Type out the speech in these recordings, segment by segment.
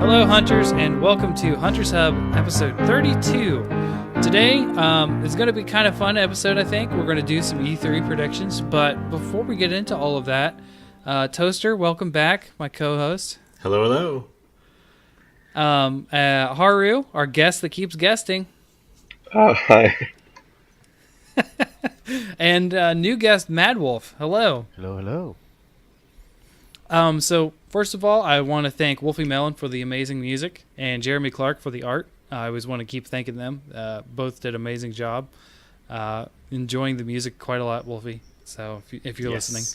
Hello, hunters, and welcome to Hunters Hub, episode 32. Today is going to be kind of fun episode, I think. We're going to do some E3 predictions, but before we get into all of that, Toaster, welcome back, my co-host. Hello, hello. Haru, our guest that keeps guesting. Hi. And new guest, Mad Wolf. Hello. Hello, hello. So first of all, I want to thank Wolfie Mellon for the amazing music and Jeremy Clark for the art. I always want to keep thanking them. Both did an amazing job. Enjoying the music quite a lot, Wolfie. So if you're listening.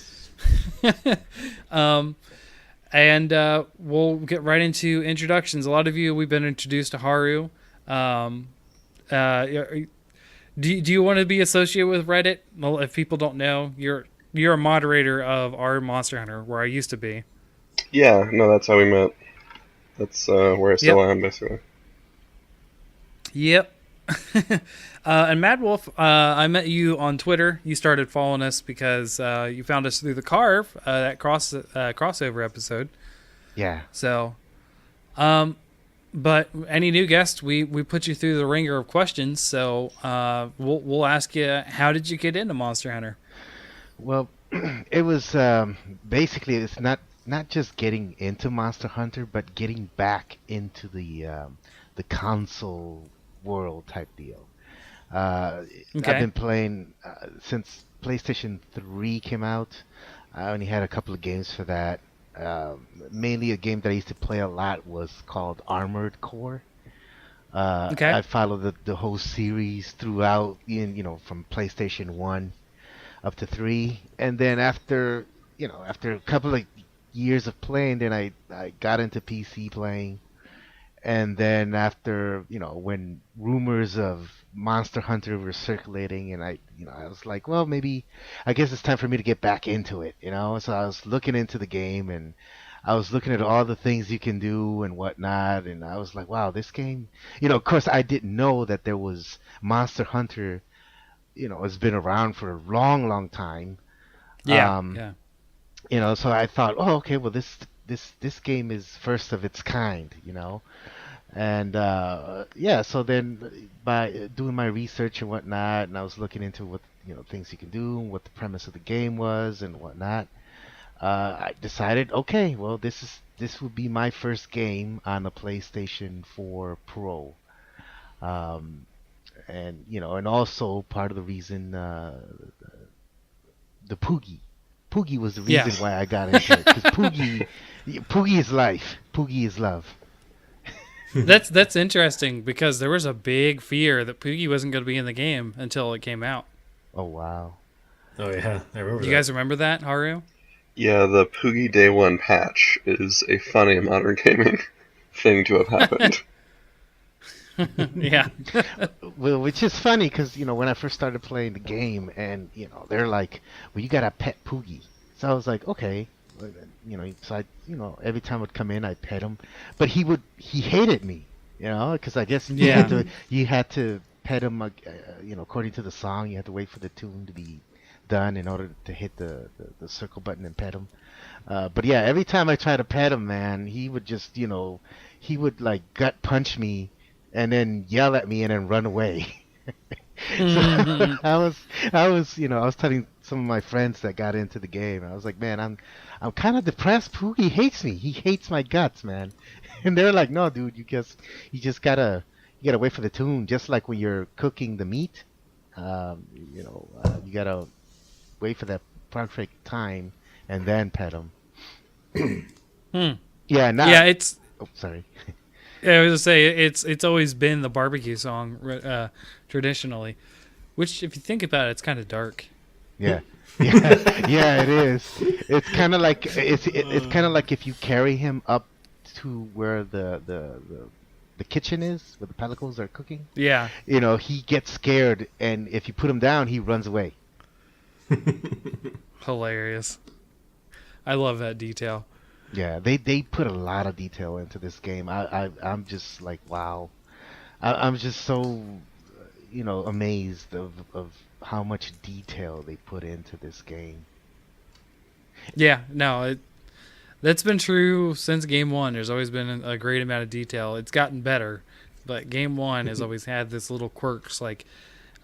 And we'll get right into introductions. A lot of you, we've been introduced to Haru. Do you want to be associated with Reddit? Well, if people don't know, you're a moderator of our Monster Hunter, where I used to be. Yeah, no, that's how we met. That's where I still am, basically. Yep. And Mad Wolf, I met you on Twitter. You started following us because you found us through the Carve, that crossover episode. Yeah. So, but any new guests, we put you through the ringer of questions. So we'll ask you, how did you get into Monster Hunter? Well, it was basically it's not just getting into Monster Hunter, but getting back into the console world type deal. I've been playing since PlayStation 3 came out. I only had a couple of games for that. Mainly a game that I used to play a lot was called Armored Core. I followed the whole series throughout, from PlayStation 1 up to 3, and then after a couple of years of playing, then I got into PC playing, and then after when rumors of Monster Hunter were circulating, and I was like, well, maybe I guess it's time for me to get back into it, so I was looking into the game, and I was looking at all the things you can do and whatnot, and I was like, wow, this game, of course I didn't know that there was Monster Hunter. It's been around for a long, long time. Yeah. So I thought, oh, okay, well, this game is first of its kind, and so then by doing my research and whatnot, and I was looking into what things you can do, and what the premise of the game was, and whatnot. I decided, okay, well, this would be my first game on the PlayStation 4 Pro. And also part of the reason the Poogie was the reason why I got into it, because Poogie is life, Poogie is love. That's interesting, because there was a big fear that Poogie wasn't going to be in the game until it came out. Oh wow. Oh yeah, I remember. You guys remember that, Haru? Yeah, the Poogie Day 1 patch is a funny modern gaming thing to have happened. Yeah. Well, which is funny because when I first started playing the game, and they're like, well, you got to pet Poogie. So I was like, okay, so I every time I would come in, I'd pet him, but he hated me, because I guess you had to pet him, according to the song, you had to wait for the tune to be done in order to hit the circle button and pet him. But yeah, every time I tried to pet him, man, he would just he would like gut punch me and then yell at me and then run away. So I was telling some of my friends that got into the game, I was like, man, I'm kind of depressed. Poogie hates me. He hates my guts, man. And they're like, no, dude, you just gotta wait for the tune, just like when you're cooking the meat. You gotta wait for that perfect time and then pet him. Yeah, it's. Oh, sorry. Yeah, I was gonna say it's always been the barbecue song, traditionally, which if you think about it, it's kind of dark. Yeah, yeah, it is. It's kind of like it's kind of like if you carry him up to where the kitchen is, where the pellicles are cooking. Yeah. He gets scared, and if you put him down, he runs away. Hilarious. I love that detail. Yeah, they put a lot of detail into this game. I'm just like, wow. I'm just so amazed of how much detail they put into this game. Yeah, no, That's been true since game one. There's always been a great amount of detail. It's gotten better, but game one has always had this little quirks. Like,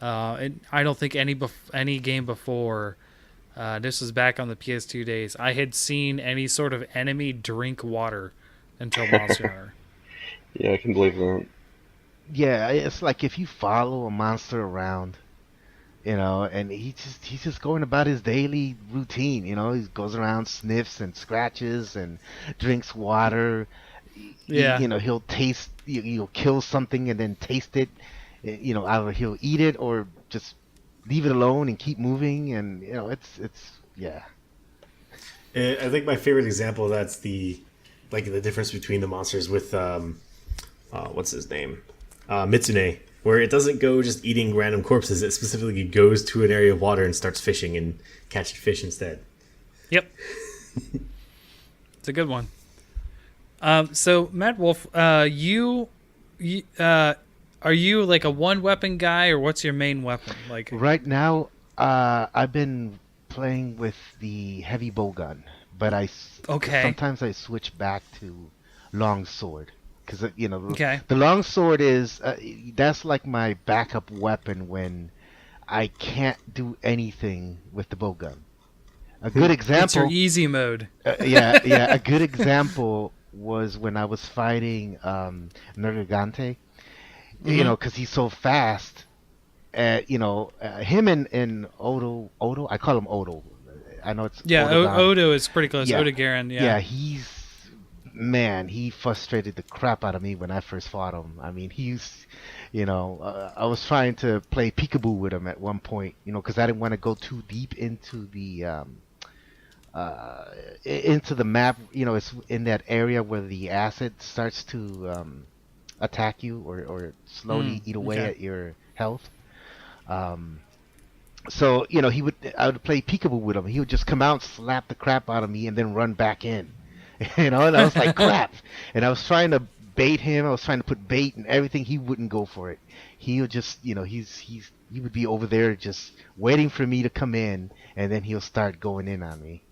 and I don't think any game before. This was back on the PS2 days. I had seen any sort of enemy drink water until Monster Hunter. Yeah, I can believe that. Yeah, it's like if you follow a monster around, and he's just going about his daily routine. He goes around, sniffs and scratches and drinks water. Yeah. He'll taste. He'll kill something and then taste it. Either he'll eat it or just leave it alone and keep moving. And it's yeah. I think my favorite example of that's the difference between the monsters with what's his name, Mitsune, where it doesn't go just eating random corpses. It specifically goes to an area of water and starts fishing and catching fish instead. Yep. It's a good one. So Matt Wolf, you are you like a one weapon guy, or what's your main weapon? Like right now, I've been playing with the heavy bow gun, but sometimes I switch back to long sword. Because the long sword is that's like my backup weapon when I can't do anything with the bow gun. A good example. It's your easy mode. Yeah. A good example was when I was fighting Nergigante. Because he's so fast. Him and Odo. I call him Odo. I know it's Odo is pretty close. Yeah. Odo Garen. Yeah, he frustrated the crap out of me when I first fought him. I mean, I was trying to play peekaboo with him at one point, because I didn't want to go too deep into the map. It's in that area where the acid starts to attack you or slowly eat away at your health. So I would play peekaboo with him. He would just come out, slap the crap out of me, and then run back in. And I was like, crap. And I was trying to bait him. I was trying to put bait and everything. He wouldn't go for it. He would just, he would be over there just waiting for me to come in, and then he'll start going in on me.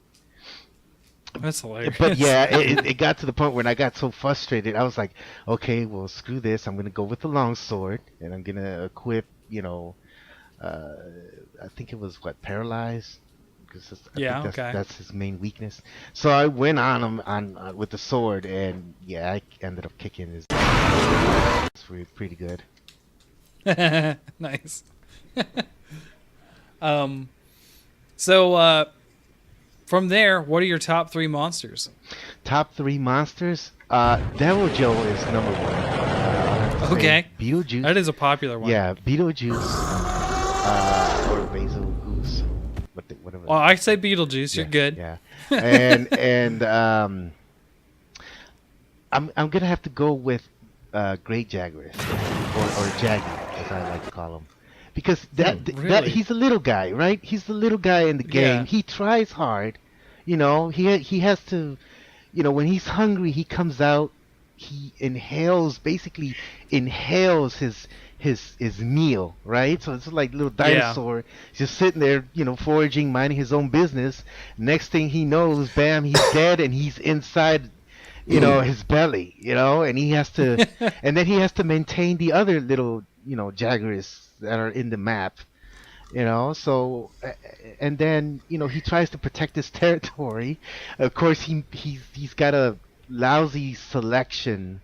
That's hilarious. But yeah, it got to the point when I got so frustrated. I was like, okay, well, screw this. I'm going to go with the long sword, and I'm going to equip, I think it was, paralyzed? I think that's his main weakness. So I went on him with the sword, and yeah, I ended up kicking his. It's pretty good. Nice. So from there, what are your top 3 monsters? Top 3 monsters? Devil Joe is number 1. Okay. Beetlejuice. That is a popular one. Yeah, Beetlejuice. Or Basil Goose. Whatever. Well, I say Beetlejuice. You're good. Yeah. And I'm gonna have to go with Great Jaguars or Jaggy, as I like to call him, because that he's a little guy, right? He's the little guy in the game. Yeah. He tries hard, he has to, when he's hungry, he comes out, he basically inhales his meal, right? So it's like a little dinosaur just sitting there, foraging, minding his own business. Next thing he knows, bam, he's dead, and he's inside, his belly, and he has to, and then he has to maintain the other little, jaguars that are in the map, So, and then he tries to protect his territory. Of course, he's got a lousy selection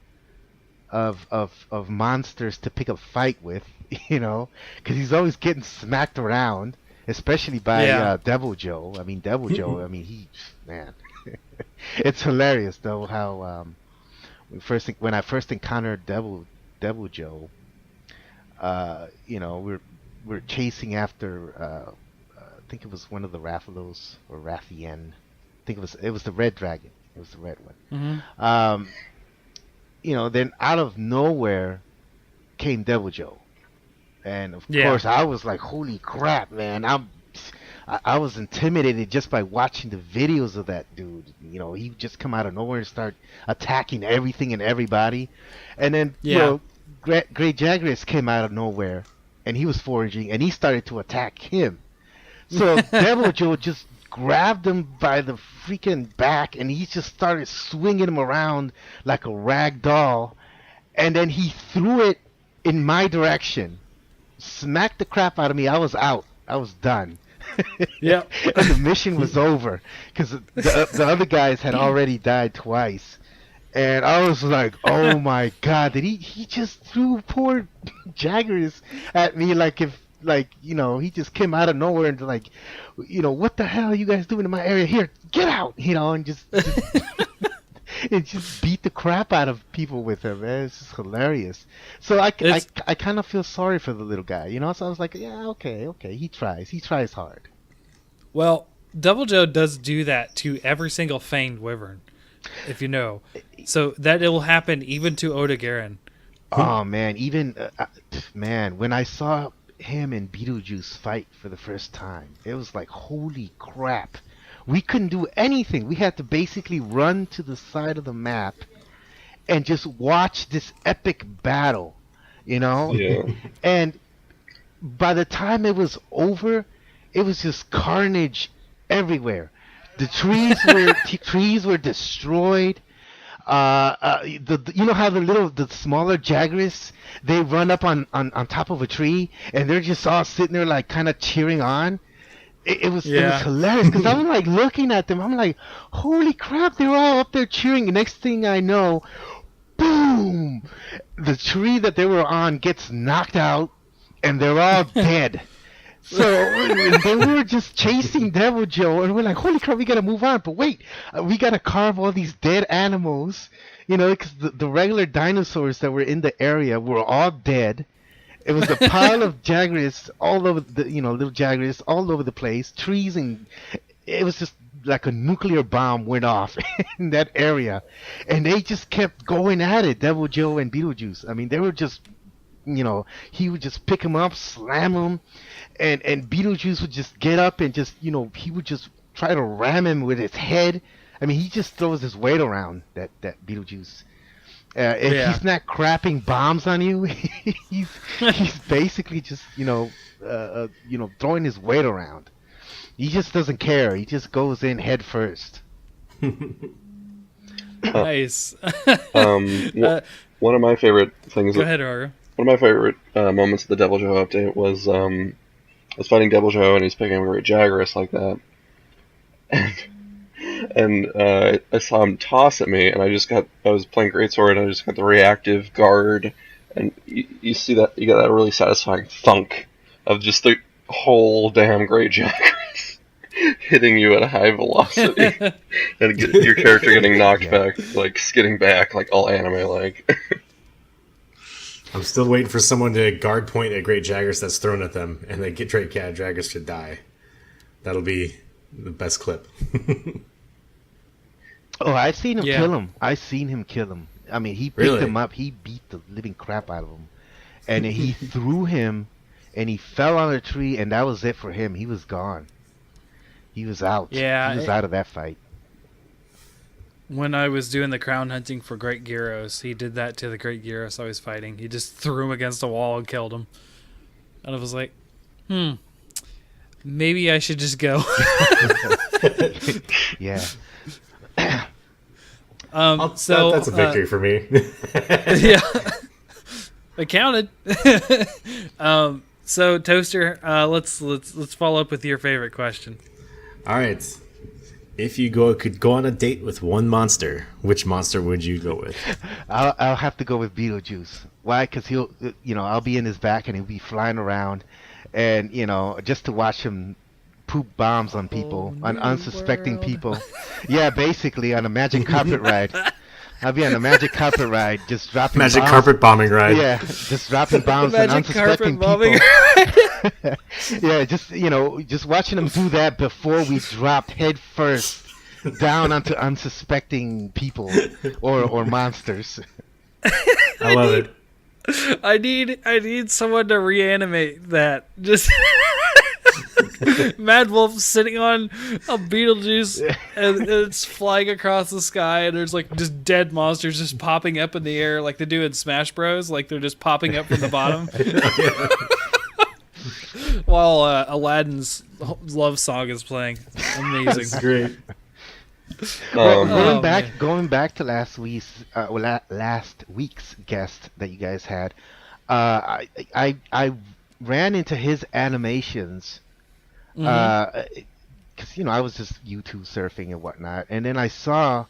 of monsters to pick a fight with, because he's always getting smacked around, especially by Devil Joe. I mean, Devil Joe. I mean, it's hilarious though how when I first encountered Devil Joe, we're chasing after I think it was one of the Rathalos or Rathian. I think it was the red dragon. It was the red one. Mm-hmm. Then out of nowhere came Devil Joe, and of course I was like, "Holy crap, man!" I was intimidated just by watching the videos of that dude. He would just come out of nowhere and start attacking everything and everybody, and then Great Jaguars came out of nowhere, and he was foraging, and he started to attack him. So Devil Joe just grabbed him by the freaking back, and he just started swinging him around like a rag doll. And then he threw it in my direction, smacked the crap out of me. I was out. I was done. Yeah. And the mission was over because the other guys had already died twice. And I was like, oh my God, did he just threw poor Jaggers at me like he just came out of nowhere and like, what the hell are you guys doing in my area? Here, get out, and just and just beat the crap out of people with him, man. It's just hilarious. So I kind of feel sorry for the little guy, So I was like, yeah, okay, he tries hard. Well, Devil Joe does do that to every single fanged wyvern, if you know. So that it will happen even to Oda Garen. Oh man, when I saw him and Beetlejuice fight for the first time, it was like, holy crap. We couldn't do anything. We had to basically run to the side of the map and just watch this epic battle, Yeah. And by the time it was over, it was just carnage everywhere. The trees were destroyed. How the smaller Jagras, they run up on top of a tree and they're just all sitting there like kind of cheering on. It was hilarious because I'm like looking at them. I'm like, holy crap! They're all up there cheering. The next thing I know, boom! The tree that they were on gets knocked out, and they're all dead. So then we were just chasing Devil Joe, and we're like, holy crap! We gotta move on. But wait, we gotta carve all these dead animals. Because the regular dinosaurs that were in the area were all dead. It was a pile of Jagras all over little Jagras all over the place, trees, and it was just like a nuclear bomb went off in that area, and they just kept going at it, Devil Joe and Beetlejuice. I mean, they were just, he would just pick him up, slam him, and Beetlejuice would just get up and just, he would just try to ram him with his head. I mean, he just throws his weight around, that Beetlejuice. If he's not crapping bombs on you, he's basically just throwing his weight around. He just doesn't care. He just goes in head first. Nice. One of my favorite things. Go ahead, Haru. One of my favorite moments of the Devil Joe update was I was fighting Devil Joe and he's picking up a great Jagras like that, and I saw him toss at me, and I was playing Greatsword, and I just got the reactive guard, and you see that, you got that really satisfying thunk of just the whole damn Great Jagras hitting you at a high velocity, and your character getting knocked back, like skidding back, like all anime-like. I'm still waiting for someone to guard point a Great Jagras that's thrown at them, and then Great Jagras should die. That'll be the best clip. Oh, I've seen him kill him. I mean, he picked him up. He beat the living crap out of him. And he threw him, and he fell on a tree, and that was it for him. He was gone. He was out. Yeah. He was out of that fight. When I was doing the crown hunting for Great Gyros, he did that to the Great Gyros I was fighting. He just threw him against a wall and killed him. And I was like, maybe I should just go. Yeah. That's a victory for me. Yeah, it counted. So Toaster, let's follow up with your favorite question. All right, if you could go on a date with one monster, which monster would you go with? I'll have to go with Beetlejuice. Why? Because he'll, I'll be in his back and he'll be flying around, and just to watch him poop bombs on people, on unsuspecting people. Yeah, basically on a magic carpet ride. I'll be on a magic carpet ride, just dropping magic bombs. Carpet bombing ride. Yeah, just dropping bombs on unsuspecting people. Yeah, just watching them do that before we dropped head first down onto unsuspecting people or monsters. I love it. I need someone to reanimate that. Just Mad Wolf sitting on a Beetlejuice and it's flying across the sky, and there's like just dead monsters just popping up in the air like they do in Smash Bros. Like they're just popping up from the bottom. While Aladdin's love song is playing. Amazing. That's great. Well, Oh, man. going back to last week's guest that you guys had, I ran into his animations, because I was just YouTube surfing and whatnot, and then I saw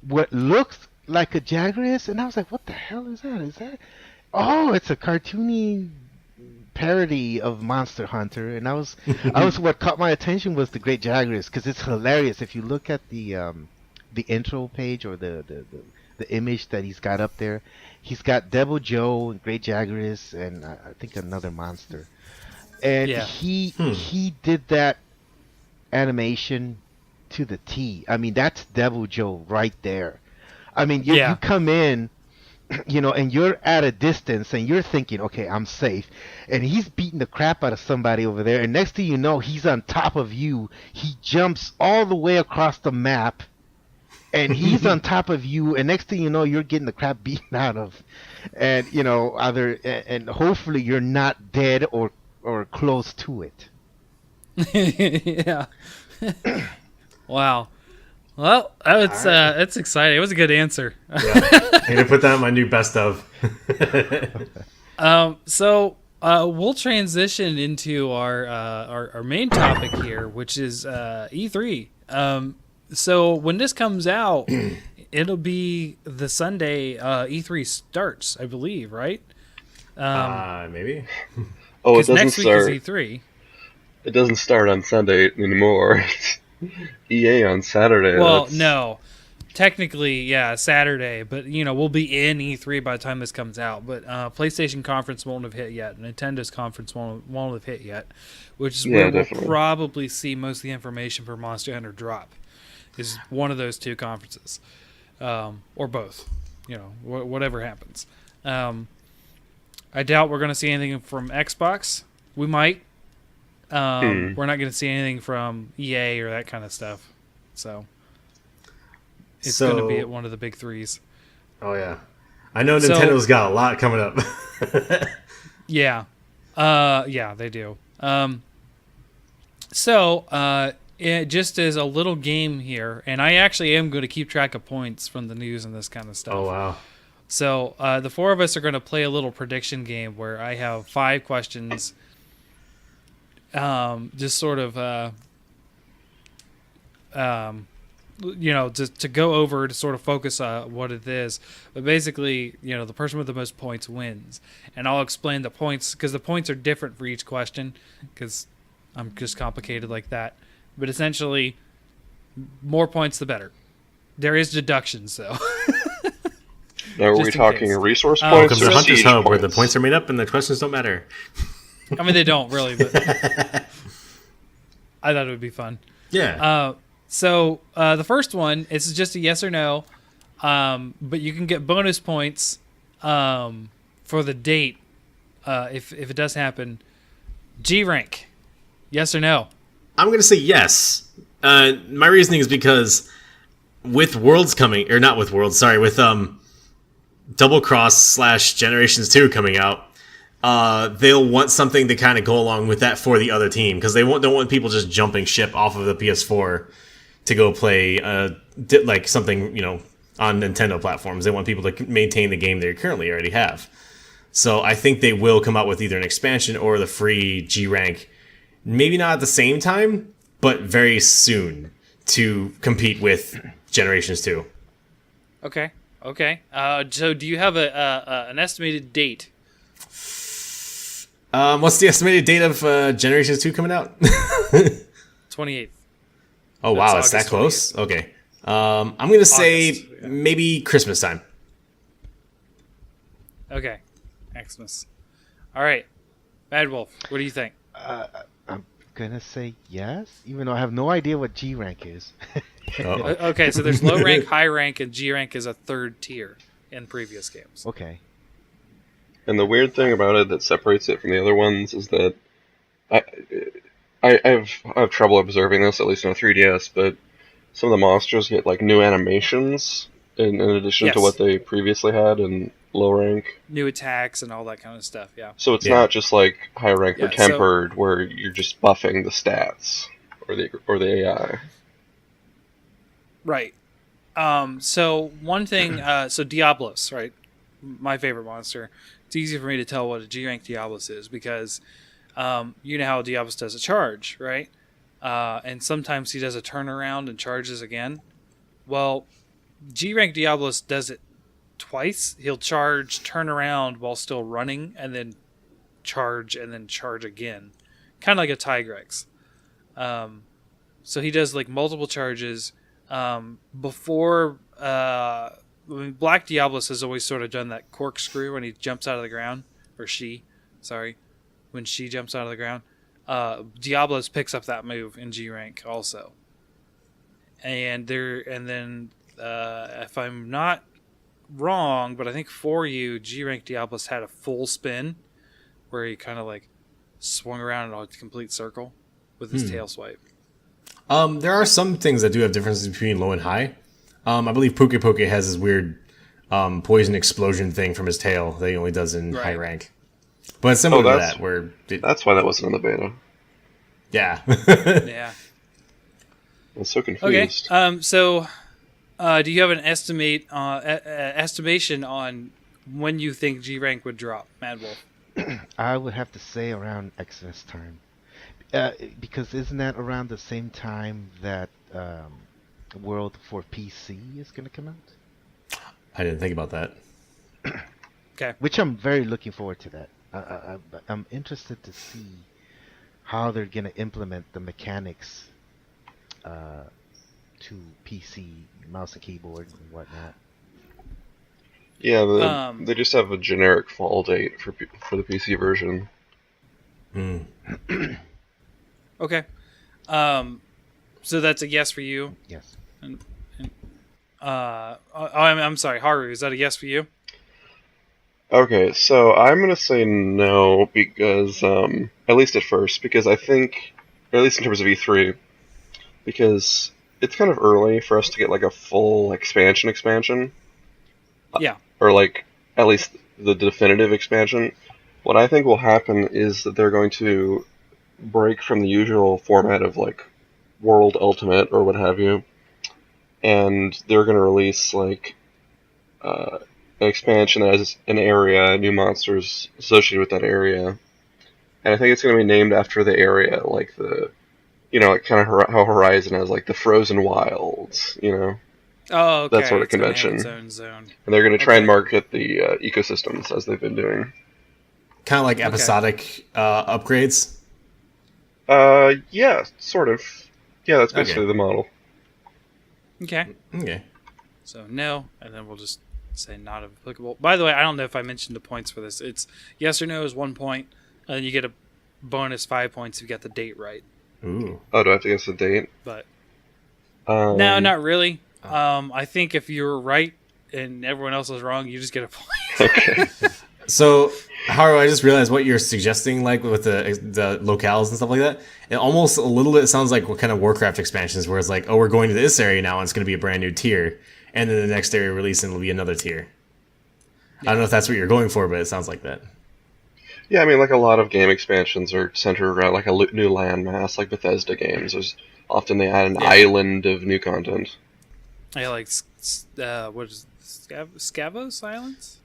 what looked like a Jagras, and I was like, "What the hell is that? Is that? Oh, it's a cartoony parody of Monster Hunter." And I was what caught my attention was the Great Jagras, because it's hilarious. If you look at the intro page or the image that he's got up there, he's got Devil Joe and Great Jagras and I think another monster, and Yeah. he did that animation to the T. I mean, that's Devil Joe right there. I mean, Yeah. you come in, and you're at a distance, and you're thinking, okay, I'm safe, and he's beating the crap out of somebody over there, and next thing you know, he's on top of you. He jumps all the way across the map, and he's on top of you, and next thing you know, you're getting the crap beaten out of, and and hopefully you're not dead or close to it. Yeah. Wow. Well, that's exciting. It was a good answer. Yeah. I'm gonna put that in my new best of. So we'll transition into our main topic here, which is E3. So when this comes out, it'll be the Sunday E3 starts, I believe, right? Maybe. Oh, it Because doesn't next week start. is E3. It doesn't start on Sunday anymore. EA on Saturday. Well, that's- no. Technically, yeah, Saturday, but we'll be in E3 by the time this comes out. But PlayStation conference won't have hit yet. Nintendo conference won't have hit yet, which is where definitely. we'll probably see most of the information for Monster Hunter drop. Is one of those two conferences, or both. Whatever happens. I doubt we're going to see anything from Xbox. We might. We're not going to see anything from EA or that kind of stuff. So it's going to be at one of the big threes. Oh yeah, I know So- Nintendo's got a lot coming up. Yeah. Yeah, they do. Just as a little game here, and I actually am going to keep track of points from the news and this kind of stuff. Oh wow. So the four of us are going to play a little prediction game where I have 5 questions. Just sort of, just to go over to sort of focus on what it is. But basically, the person with the most points wins. And I'll explain the points, because the points are different for each question, because I'm just complicated like that. But essentially, more points the better. There is deductions, though. Now, are we just in talking case. resource Welcome points to or Hunter's siege Hub, where the points? points are made up and the questions don't matter. I mean, they don't really, but I thought it would be fun. Yeah. So the first one is just a yes or no, but you can get bonus points for the date if it does happen. G rank, yes or no? I'm going to say yes. My reasoning is because with Worlds coming, or not with Worlds, sorry, with Double Cross / Generations 2 coming out, they'll want something to kind of go along with that for the other team, because they don't want people just jumping ship off of the PS4 to go play like something on Nintendo platforms. They want people to maintain the game they currently already have. So I think they will come out with either an expansion or the free G rank, maybe not at the same time, but very soon, to compete with Generations 2. Okay. So do you have an estimated date? What's the estimated date of Generations 2 coming out? 28th. Oh wow, That's it's that August close? Okay. I'm gonna say August, yeah. maybe Christmas time. Okay. Xmas. All right. Bad Wolf, what do you think? I'm gonna say yes, even though I have no idea what G rank is. Okay, so there's low rank, high rank, and G rank is a third tier in previous games. Okay. And the weird thing about it that separates it from the other ones is that I have trouble observing this, at least on 3DS, but some of the monsters get like new animations in addition Yes. to what they previously had in low rank. New attacks and all that kind of stuff, yeah. So it's Yeah. not just like high rank or Yeah, so- tempered where you're just buffing the stats the AI. Right. So one thing, so Diablos, right? My favorite monster. It's easy for me to tell what a G rank Diablos is because, you know how Diablos does a charge, right? And sometimes he does a turnaround and charges again. Well, G rank Diablos does it twice. He'll charge, turn around while still running, and then charge again, kind of like a Tigrex. So he does like multiple charges. Before Black Diablos has always sort of done that corkscrew when he jumps out of the ground, or when she jumps out of the ground. Diablos picks up that move in G rank also, and then if I'm not wrong, but I think for you, G rank Diablos had a full spin where he kind of like swung around in a complete circle with his tail swipe. There are some things that do have differences between low and high. I believe Poke Poke has this weird poison explosion thing from his tail that he only does in high rank. But it's similar to that, where... That's why that wasn't in the beta. Yeah. Yeah. I'm so confused. Okay, so do you have an estimation on when you think G rank would drop, Mad Wolf? I would have to say around Xmas time. Because isn't that around the same time that World for PC is going to come out? I didn't think about that. Okay. Which I'm very looking forward to that. I'm interested to see how they're going to implement the mechanics to PC, mouse and keyboard and whatnot. Yeah, they just have a generic fall date for the PC version. Okay. So that's a yes for you? Yes. I'm sorry, Haru, is that a yes for you? Okay, so I'm going to say no because, at least at first, because I think, or at least in terms of E3, because it's kind of early for us to get like a full expansion. Yeah. Or like, at least the definitive expansion. What I think will happen is that they're going to break from the usual format of like World Ultimate or what have you, and they're going to release like an expansion that has an area, new monsters associated with that area, and I think it's going to be named after the area, like the, like kind of how Horizon has like the Frozen Wilds, Oh, okay. that sort of It's gonna have convention. its own zone. And they're going to try and market the ecosystems as they've been doing. Kind of like episodic upgrades? Yeah, sort of. Yeah, that's basically the model. Okay. Okay. So no, and then we'll just say not applicable. By the way, I don't know if I mentioned the points for this. It's yes or no is 1 point, and then you get a bonus 5 points if you get the date right. Ooh. Oh, do I have to guess the date? But no, not really. I think if you're right and everyone else is wrong, you just get a point. Okay. So, Haru, I just realized what you're suggesting, like with the locales and stuff like that. It almost a little bit sounds like what kind of Warcraft expansions, where it's like, oh, we're going to this area now, and it's going to be a brand new tier, and then the next area release and it'll be another tier. Yeah. I don't know if that's what you're going for, but it sounds like that. Yeah, I mean, like a lot of game expansions are centered around like a new landmass, like Bethesda games. There's often they add an island of new content. I like what is Scavos Islands?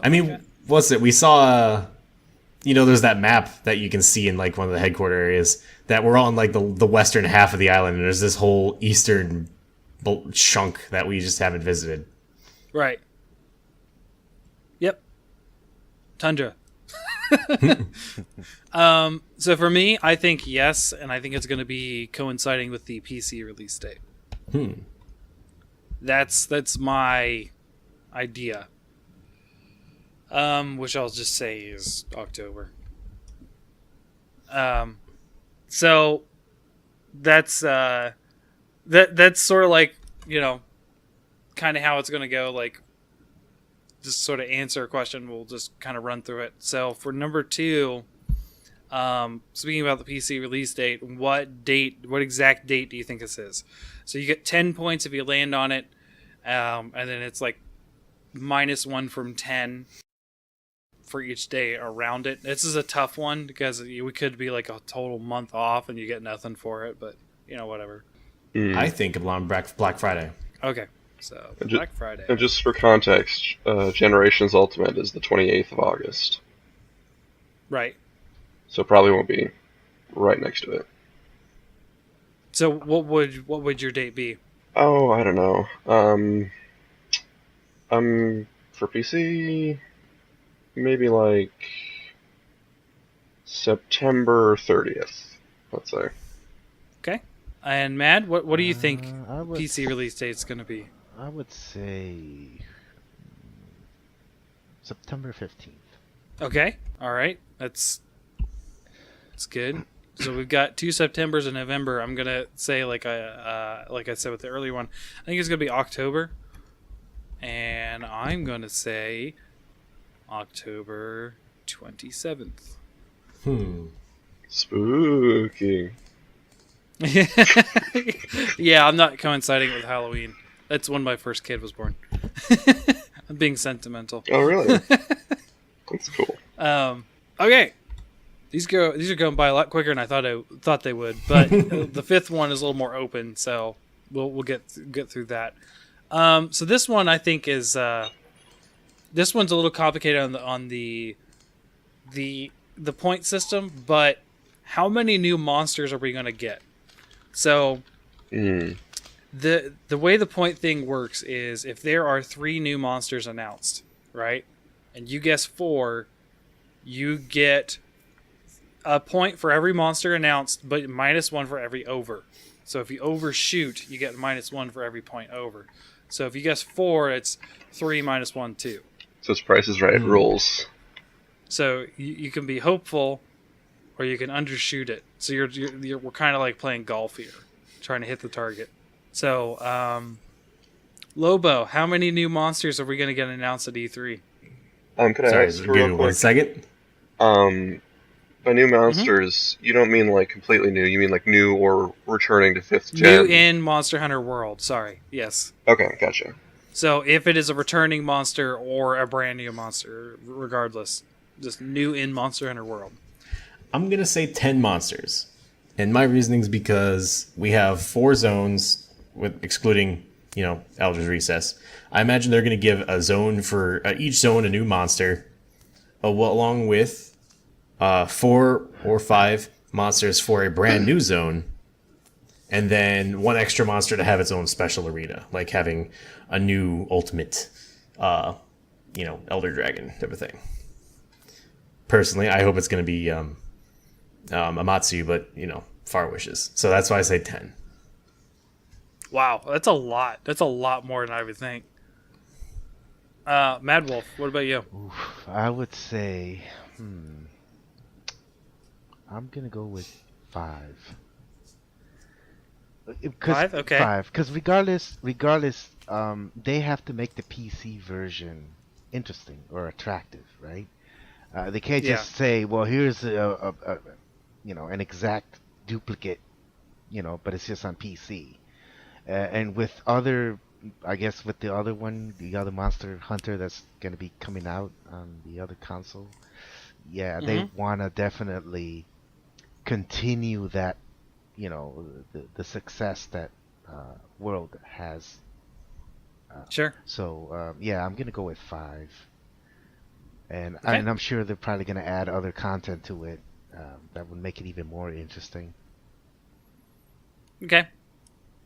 I mean, like what's it? We saw, there's that map that you can see in like one of the headquarter areas that we're on like the western half of the island, and there's this whole eastern chunk that we just haven't visited. Right. Yep. Tundra. So for me, I think yes, and I think it's going to be coinciding with the PC release date. That's my idea. Which I'll just say is October. So that's that's sort of like, kind of how it's going to go. Like, just sort of answer a question. We'll just kind of run through it. So for number 2, speaking about the PC release date, what exact date do you think this is? So you get 10 points if you land on it. And then it's like -1 from 10 for each day around it. This is a tough one because we could be like a total month off and you get nothing for it. But whatever. I think on Black Friday. Okay, so And ju- Black Friday. And just for context, Generations Ultimate is the 28th of August, Right. so it probably won't be right next to it. So what would your date be? Oh, I don't know. For PC, maybe like September 30th, let's say. Okay. And Mad, what do you think I would PC release date's going to be? I would say September 15th. Okay. All right. That's good. So we've got 2 Septembers in November. I'm going to say like I said with the early one, I think it's going to be October. And I'm going to say October 27th. Spooky. Yeah, I'm not coinciding with Halloween. That's when my first kid was born. I'm being sentimental. Oh, really? That's cool. Okay. These are going by a lot quicker than I thought they would, but the fifth one is a little more open, so we'll get through that. So this one I think is this one's a little complicated on the point system, but how many new monsters are we going to get? So the way the point thing works is if there are 3 new monsters announced, right, and you guess 4, you get a point for every monster announced, but -1 for every over. So if you overshoot, you get -1 for every point over. So if you guess 4, it's 3 -1, 2. So it's Price is Right rules. So you can be hopeful, or you can undershoot it. So we're kind of like playing golf here, trying to hit the target. So Lobo, how many new monsters are we going to get announced at E3? Could I Sorry, ask give real me quick? 1 second. By new monsters, you don't mean like completely new. You mean like new or returning to 5th gen. New in Monster Hunter World. Sorry. Yes. Okay, gotcha. So if it is a returning monster or a brand new monster, regardless, just new in Monster Hunter World. I'm going to say 10 monsters. And my reasoning is because we have 4 zones, with excluding, Elder's Recess. I imagine they're going to give a zone for each zone a new monster, along with 4 or 5 monsters for a brand new zone, and then 1 extra monster to have its own special arena, like having a new ultimate, Elder Dragon type of thing. Personally, I hope it's going to be Amatsu, but, far wishes. So that's why I say 10. Wow, that's a lot. That's a lot more than I would think. Mad Wolf, what about you? Oof, I would say, I'm gonna go with 5. 5? Okay. 5, because regardless, they have to make the PC version interesting or attractive, right? They can't just say, well, here's an exact duplicate, but it's just on PC. And with other, I guess with the other one, the other Monster Hunter that's going to be coming out on the other console, they want to definitely continue that, the success that World has. Sure. So, I'm going to go with 5. And, Okay. and I'm sure they're probably going to add other content to it that would make it even more interesting. Okay.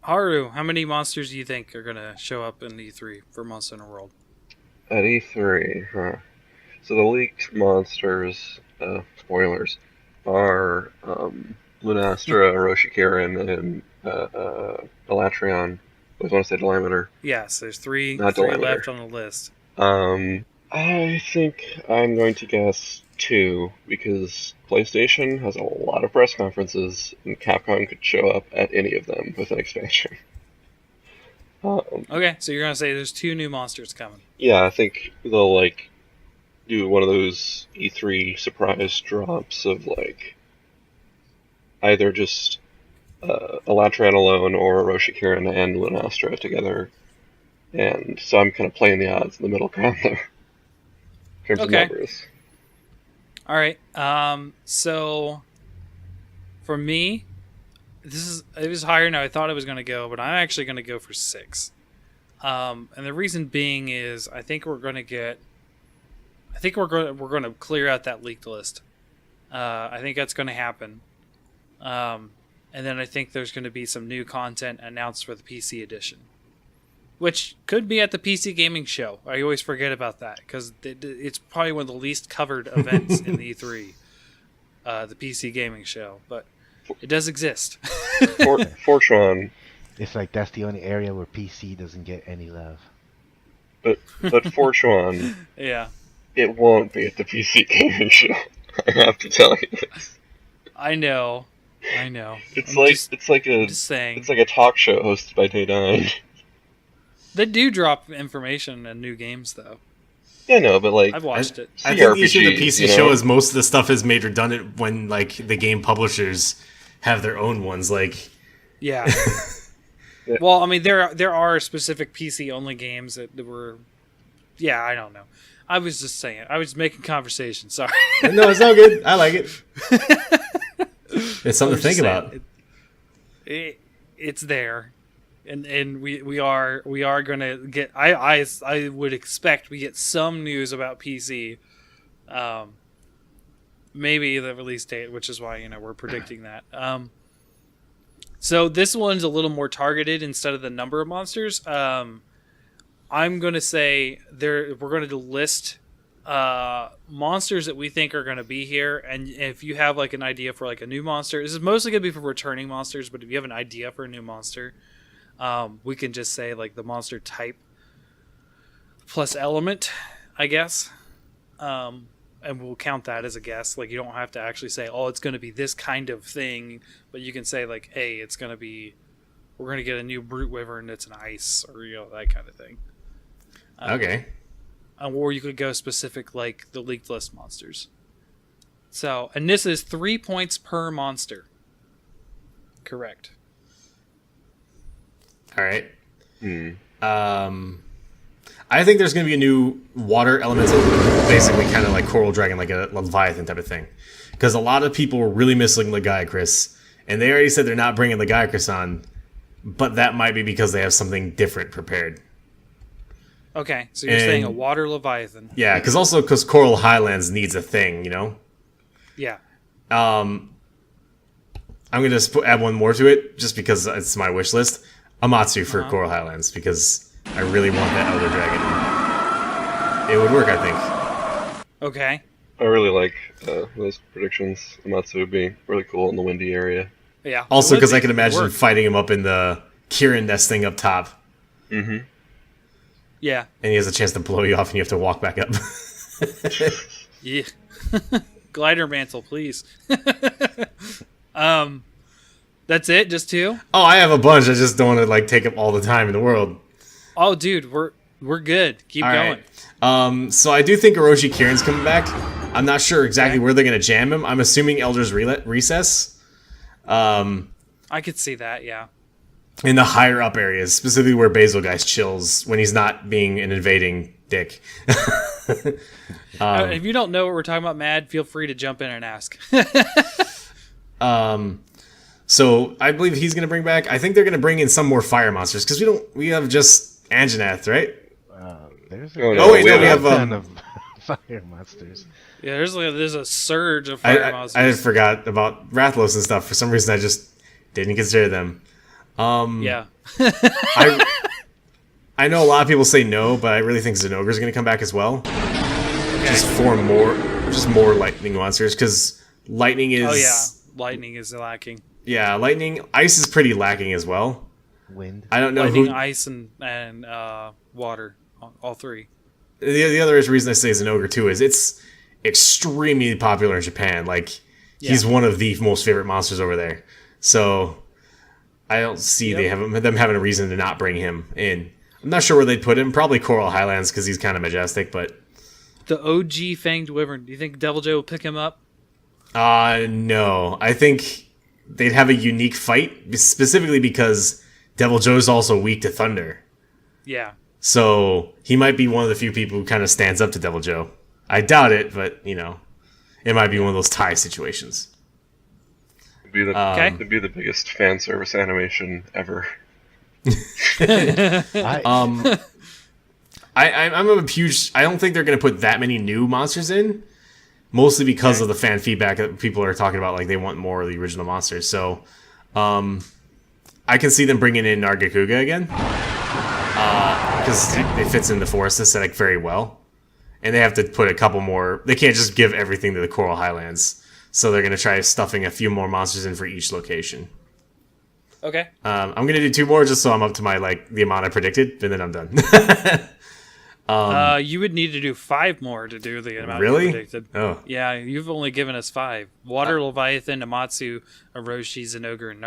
Haru, how many monsters do you think are going to show up in E3 for Monster Hunter World? At E3, huh? So the leaked monsters, spoilers, are Lunastra, Orochi Kirin, and Elatrion. I always want to say Delameter. Yes, there's 3 Not left on the list. I think I'm going to guess 2, because PlayStation has a lot of press conferences, and Capcom could show up at any of them with an expansion. Okay, so you're going to say there's 2 new monsters coming. Yeah, I think they'll, do one of those E3 surprise drops of, either just Elatrion alone or Orochi Kirin and Lunastra together. And so I'm kind of playing the odds in the middle ground there. In terms of numbers. All right. So for me, it was higher than I thought it was going to go, but I'm actually going to go for 6. And the reason being is I think we're going to clear out that leaked list. I think that's going to happen. And then I think there's going to be some new content announced for the PC edition, which could be at the PC gaming show. I always forget about that because it's probably one of the least covered events in the E3, the PC gaming show, but it does exist. Fortuan. It's like that's the only area where PC doesn't get any love. But Fortuan, Yeah. it won't be at the PC gaming show. I have to tell you this. I know. It's just saying. It's like a talk show hosted by Day9. They do drop information and new games though. Yeah, no, but like I've watched it. I think the issue of the CRPGs, PC show is most of the stuff is made redundant when like the game publishers have their own ones. Like, Yeah. Well, I mean, there are specific PC only games that were. Yeah, I don't know. I was just saying. I was making conversation. Sorry. no, it's all good. I like it. It's something to think about. It's there, and we are gonna get. I would expect we get some news about PC. Maybe the release date, which is why we're predicting that. So this one's a little more targeted instead of the number of monsters. I'm going to say we're going to list monsters that we think are going to be here. And if you have like an idea for like a new monster, this is mostly going to be for returning monsters. But if you have an idea for a new monster, we can just say like the monster type plus element, I guess. And we'll count that as a guess. Like, you don't have to actually say, oh, it's going to be this kind of thing. But you can say, like, hey, it's going to be... We're going to get a new Brute Wyvern that's an ice. Or, that kind of thing. Okay. Or you could go specific, like, the leaked list monsters. So, and this is 3 points per monster. Correct. All right. I think there's going to be a new water elemental, basically kind of like Coral Dragon, like a Leviathan type of thing. Because a lot of people were really missing Legiacris, and they already said they're not bringing Legiacris on, but that might be because they have something different prepared. Okay, so you're saying a water Leviathan. Yeah, because Coral Highlands needs a thing, Yeah. I'm going to add one more to it, just because it's my wish list. Amatsu for Coral Highlands, because I really want that Elder Dragon. It would work, I think. Okay. I really like those predictions. Amatsu would be really cool in the windy area. Yeah. Also, because I can imagine fighting him up in the Kirin nest thing up top. Mm-hmm. Yeah. And he has a chance to blow you off and you have to walk back up. Yeah. Glider mantle, please. That's it? Just 2? Oh, I have a bunch. I just don't want to take up all the time in the world. Oh, dude, we're good. Keep all going. Right. So I do think Orochi Kirin's coming back. I'm not sure exactly where they're going to jam him. I'm assuming Elder's Recess. I could see that, yeah. In the higher up areas, specifically where Basil Guys chills when he's not being an invading dick. If you don't know what we're talking about, Mad, feel free to jump in and ask. So I believe he's going to bring back. I think they're going to bring in some more fire monsters because we have just Anjanath, right? There's we have ton of fire monsters. Yeah, there's a surge of fire monsters. I forgot about Rathlos and stuff. For some reason, I just didn't consider them. Yeah. I know a lot of people say no, but I really think Zinogre's going to come back as well. Okay. Just more lightning monsters because lightning is. Oh yeah, lightning is lacking. Yeah, lightning. Ice is pretty lacking as well. Wind. I don't know lightning, ice, and water. All 3. The other reason I say Zinogre too is it's extremely popular in Japan. He's one of the most favorite monsters over there. So I don't see them having a reason to not bring him in. I'm not sure where they'd put him. Probably Coral Highlands because he's kind of majestic. But the OG Fanged Wyvern. Do you think Devil Joe will pick him up? No. I think they'd have a unique fight specifically because Devil Joe's also weak to thunder. Yeah. So he might be one of the few people who kind of stands up to Devil Joe. I doubt it, but it might be one of those tie situations. It'd be the biggest fan service animation ever. I'm a huge. I don't think they're going to put that many new monsters in, mostly because of the fan feedback that people are talking about. Like they want more of the original monsters. So, I can see them bringing in Nargacuga again, because it fits in the forest aesthetic very well, and they have to put a couple more. They can't just give everything to the Coral Highlands, so they're going to try stuffing a few more monsters in for each location. Okay. I'm going to do 2 more just so I'm up to my the amount I predicted, and then I'm done. You would need to do 5 more to do the amount Really? you predicted. Oh. Yeah, you've only given us 5. Water Leviathan, Amatsu, Orochi, Zenogre, and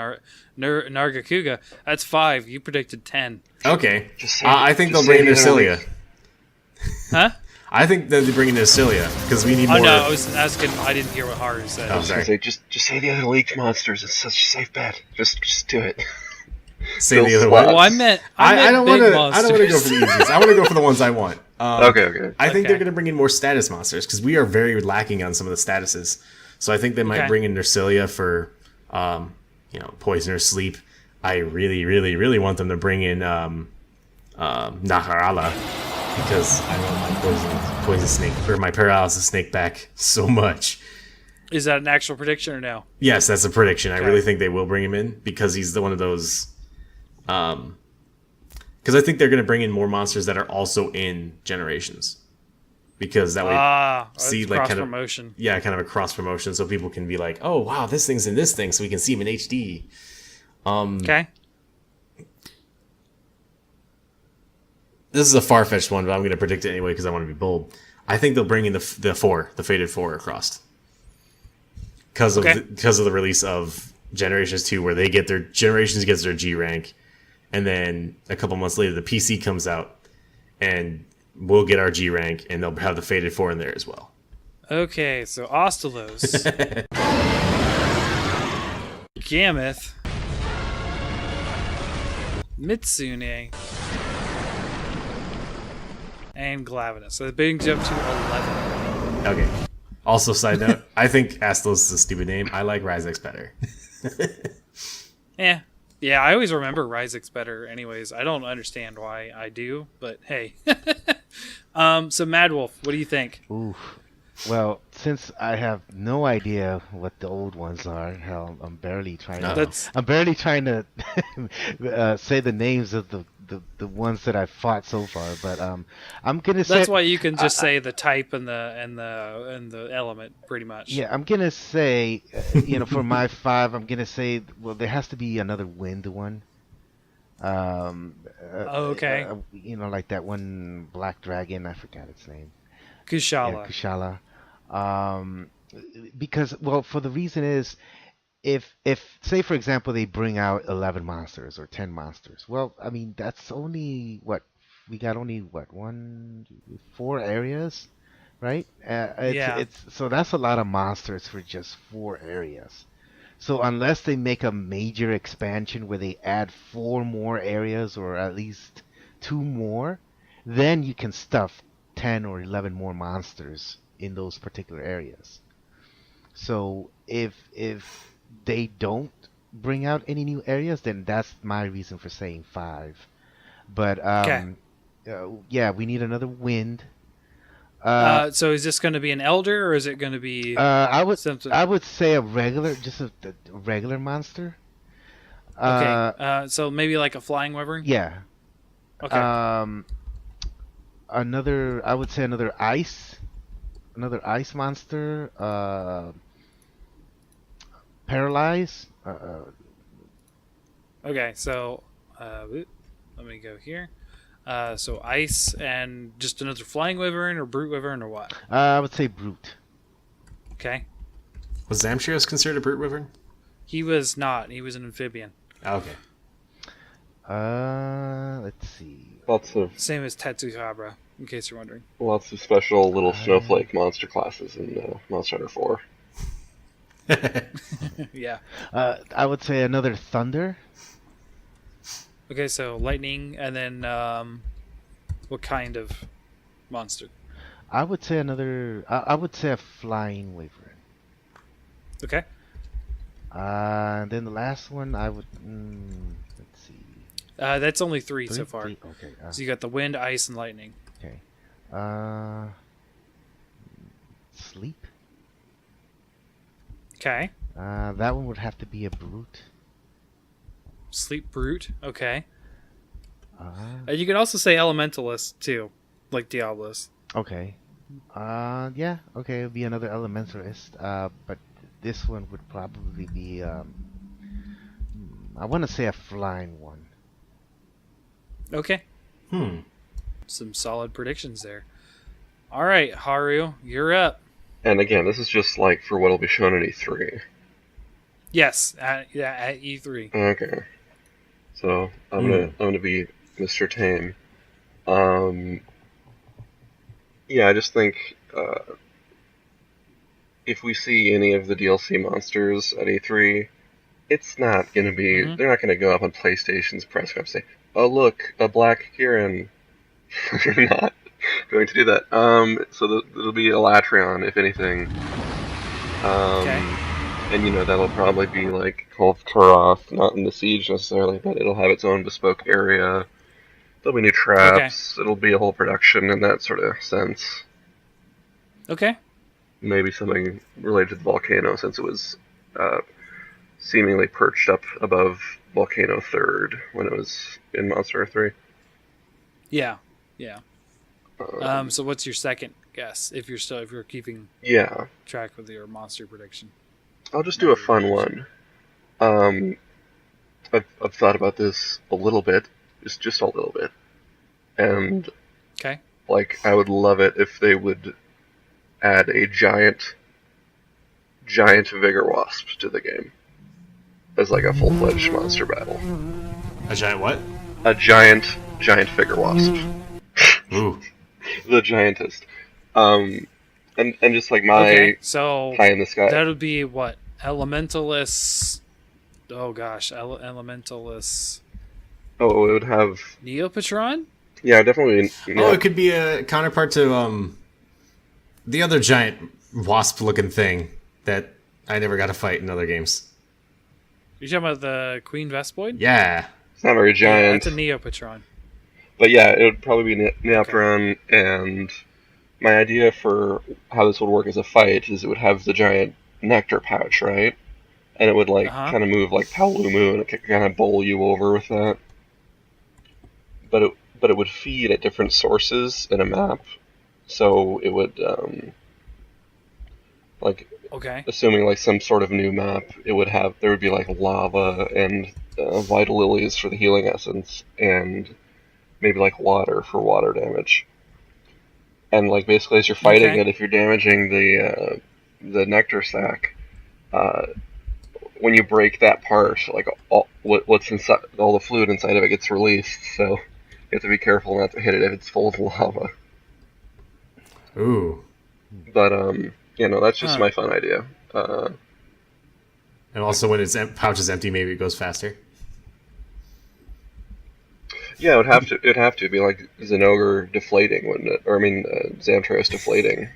Nargacuga. That's 5. You predicted 10. Okay. I think they'll bring in Nersilia. Huh? I think they'll bring in Nersilia, because we need more... Oh, no, I was asking... I didn't hear what Haru said. Oh, sorry. Say, just say the other leaked monsters. It's such a safe bet. Just do it. Say the other slots. one. Well, I meant I don't want big to. I don't want to go for the easiest. I want to go for the ones I want. Okay. I think they're going to bring in more status monsters because we are very lacking on some of the statuses. So I think they might bring in Nersilia for, poison or sleep. I really, really, really want them to bring in Naharala because I want my poison snake or my paralysis snake back so much. Is that an actual prediction or no? Yes, that's a prediction. I really think they will bring him in because he's one of those. Because I think they're going to bring in more monsters that are also in Generations, because that way see like kind of promotion. Yeah, kind of a cross promotion, so people can be like, oh wow, this thing's in this thing, so we can see him in HD. Okay. This is a far-fetched one, but I'm going to predict it anyway because I want to be bold. I think they'll bring in the Fated Four across because of the release of Generations 2, where they get their Generations gets their G rank, and then a couple months later the PC comes out, and we'll get our G rank, and they'll have the Fated Four in there as well. Okay, so Ostelos, Gammoth, Mitsune, and Glavenus. So that brings you up to 11. Okay. Also, side note, I think Astalos is a stupid name. I like Ryzex better. Yeah, I always remember Ryzex better anyways. I don't understand why I do, but hey. So Mad Wolf, what do you think? Ooh. Well, since I have no idea what the old ones are, hell, I'm barely trying to say the names of the ones that I've fought so far, but I'm gonna say that's why you can just say the type and the element pretty much. Yeah, I'm gonna say, for my 5, I'm gonna say, well, there has to be another wind one. Okay. Like that one black dragon, I forgot its name. Kushala. Yeah, Kushala. Because, well, for the reason is, if say for example they bring out 11 monsters or 10 monsters, well, I mean that's only we got 4 areas, right? So that's a lot of monsters for just 4 areas. So unless they make a major expansion where they add 4 more areas or at least 2 more, then you can stuff 10 or 11 more monsters in those particular areas. So if they don't bring out any new areas, then that's my reason for saying 5. But we need another wind. So is this going to be an elder or is it going to be I something? I would say a regular monster. Okay. So maybe like a flying wyvern? Yeah. Okay. I would say another ice monster. Paralyze. Okay, so let me go here. So ice and just another flying wyvern or brute wyvern or what? I would say brute. Okay. Was Zamtrios considered a brute wyvern? He was not. He was an amphibian. Okay. Let's see. Same as Tetsuhabra, in case you're wondering. Lots of special little snowflake monster classes in Monster Hunter 4. Yeah. I would say another thunder. Okay, so lightning, and then what kind of monster? I would say a flying wyvern. Okay. And then the last one, I would. Let's see. That's only three so Three? far. Three? Okay. So you got the wind, ice, and lightning. Okay. Uh, Sleep. Okay. That one would have to be a brute. Sleep brute. Okay. Uh, You can also say elementalist too, like Diablos. okay. Yeah. Okay, it'll be another elementalist. But this one would probably be I want to say a flying one. Okay. Hmm. Some solid predictions there. All right, Haru, you're up. And again, this is just like for what'll be shown in E3. Yes, at E3. Okay. So I'm gonna be Mr. Tame. Yeah, I just think if we see any of the DLC monsters at E3, it's not gonna be. Mhm. They're not gonna go up on PlayStation's press conference and say, "Oh look, a black Kieran." They're not going to do that. So there'll be a Latreon, if anything. Okay. And that'll probably be like Call of Karoth, not in the Siege necessarily, but it'll have its own bespoke area. There'll be new traps. It'll be a whole production in that sort of sense. Okay. Maybe something related to the volcano, since it was seemingly perched up above Volcano 3rd when it was in Monster 3. Yeah. Yeah. So what's your second guess? If you're keeping Yeah, track with your monster prediction. I'll just do a fun one. I've thought about this a little bit, just a little bit, and Okay. like I would love it if they would add a giant Vigor Wasp to the game as like a full-fledged monster battle. A giant what? A giant Vigor Wasp, Ooh. the giantest, and just like my Okay. So pie in the sky. that would be what? Elementalist. Oh gosh, Elementalist. Oh, it would have. Neopatron? Yeah, definitely. Oh, it could be a counterpart to the other giant wasp-looking thing that I never got to fight in other games. You talking about the Queen Vespoid? Yeah. It's not very Yeah, giant. that's a Neopatron. But yeah, it would probably be Neopteron, and my idea for how this would work as a fight is it would have the giant nectar pouch, right? And it would kind of move like Paolumu, and it could kind of bowl you over with that. But it would feed at different sources in a map, so it would Okay. assuming like some sort of new map, there would be like lava and vital lilies for the healing essence, and maybe like water for water damage. And like basically as you're fighting it, if you're damaging the nectar sac, when you break that part, like what's inside, all the fluid inside of it gets released. So you have to be careful not to hit it if it's full of lava. Ooh. But that's just my fun idea. And also, when its pouch is empty, maybe it goes faster. Yeah, it'd have to be like Zenogre deflating, wouldn't it? Or I mean, Zamtros deflating.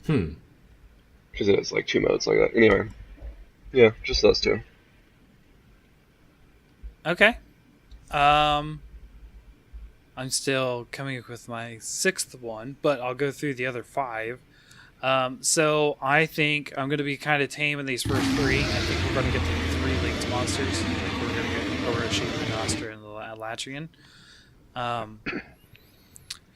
Because it has like two modes like that. Anyway, yeah, just those two. Okay. I'm still coming up with my sixth one, but I'll go through the other five. So I think I'm going to be kind of tame in these first three. I think we're going to get the three linked monsters. I think we're going to get Orochi, the Nostra, and the Latrian.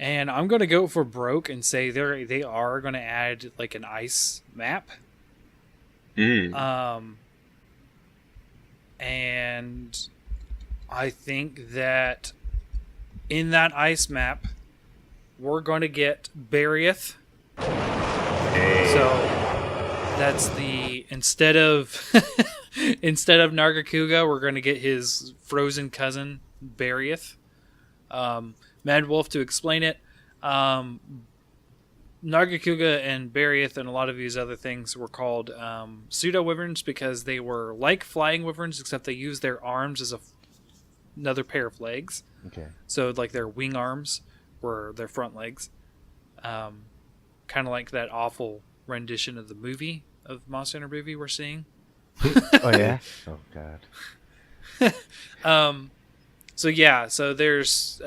And I'm going to go for broke and say they are going to add like an ice map. And I think that in that ice map, we're going to get Bariath. So that's instead of Nargacuga, we're going to get his frozen cousin Bariath. Mad Wolf to explain it. Nargacuga and Bariath and a lot of these other things were called pseudo wyverns because they were like flying wyverns, except they used their arms as another pair of legs. Okay. So like their wing arms were their front legs. Kind of like that awful rendition of the movie of Monster Hunter movie we're seeing. Oh yeah. Oh god. So there's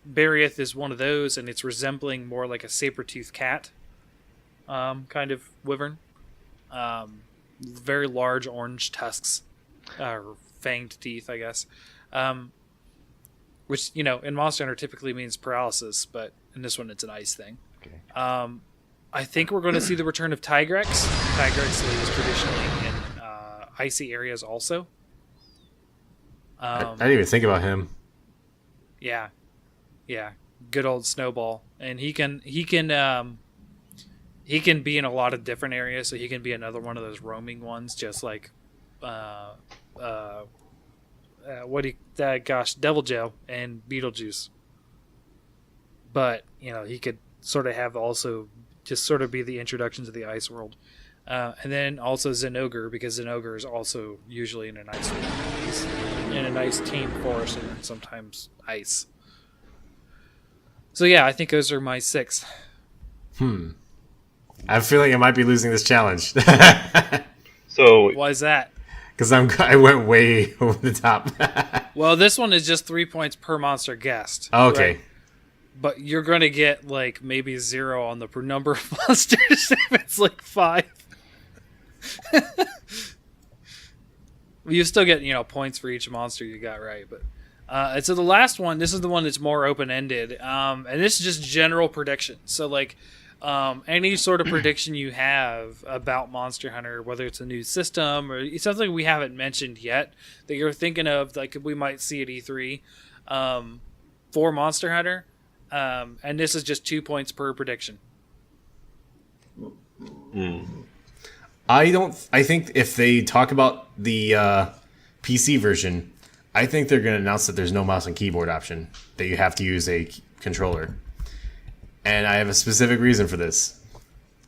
Bariath is one of those, and it's resembling more like a saber-toothed cat, kind of wyvern. Very large orange tusks, or fanged teeth, I guess. Which, in Monster Hunter typically means paralysis, but in this one it's an ice thing. Okay. I think we're going to see the return of Tigrex. Tigrex lives traditionally in icy areas also. I didn't even think about him. Yeah. Good old Snowball. And he can be in a lot of different areas, so he can be another one of those roaming ones, just like Devil Joe and Beetlejuice. But, he could sort of have also just sort of be the introduction to the ice world. And then also Zinogre, because Zinogre is also usually in an ice world. He's in a nice tame forest and sometimes ice. So yeah, I think those are my 6. I feel like I might be losing this challenge. So Why is that? Because I went way over the top. Well, this one is just 3 points per monster guessed. Okay. Right? But you're going to get like maybe 0 on the number of monsters if it's like 5. You still get, points for each monster you got right. But and so the last one, this is the one that's more open-ended. And this is just general prediction. So like any sort of prediction you have about Monster Hunter, whether it's a new system or something we haven't mentioned yet that you're thinking of, like we might see at E3 for Monster Hunter. And this is just 2 points per prediction. I think if they talk about the PC version, I think they're going to announce that there's no mouse and keyboard option, that you have to use a controller. And I have a specific reason for this.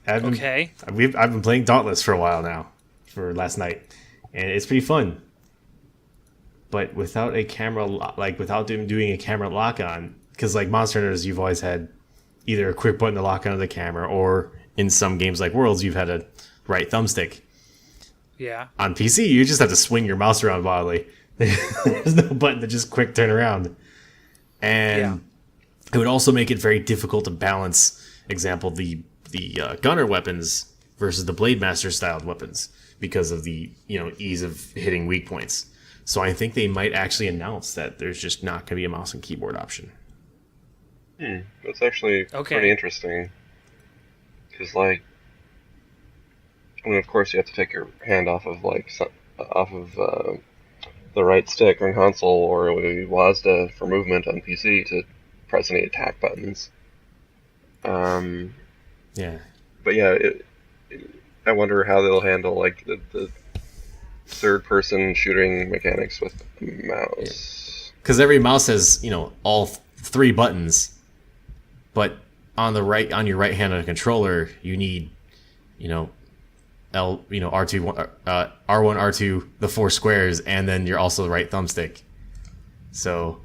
I've been playing Dauntless for a while now, for last night, and it's pretty fun. But without a camera, without doing a camera lock on, because like Monster Hunters, you've always had either a quick button to lock onto the camera, or in some games like Worlds, you've had a right thumbstick. Yeah. On PC, you just have to swing your mouse around wildly. There's no button to just quick turn around. And it would also make it very difficult to balance, example, the gunner weapons versus the Blade Master styled weapons because of the ease of hitting weak points. So I think they might actually announce that there's just not going to be a mouse and keyboard option. That's actually pretty interesting. Because of course you have to take your hand off of the right stick on console or WASD for movement on PC to press any attack buttons. Yeah. But yeah, I wonder how they'll handle the third-person shooting mechanics with the mouse. Because every mouse has all 3 buttons, but on your right hand on a controller you need R2 R1 R2 the 4 squares, and then you're also the right thumbstick. So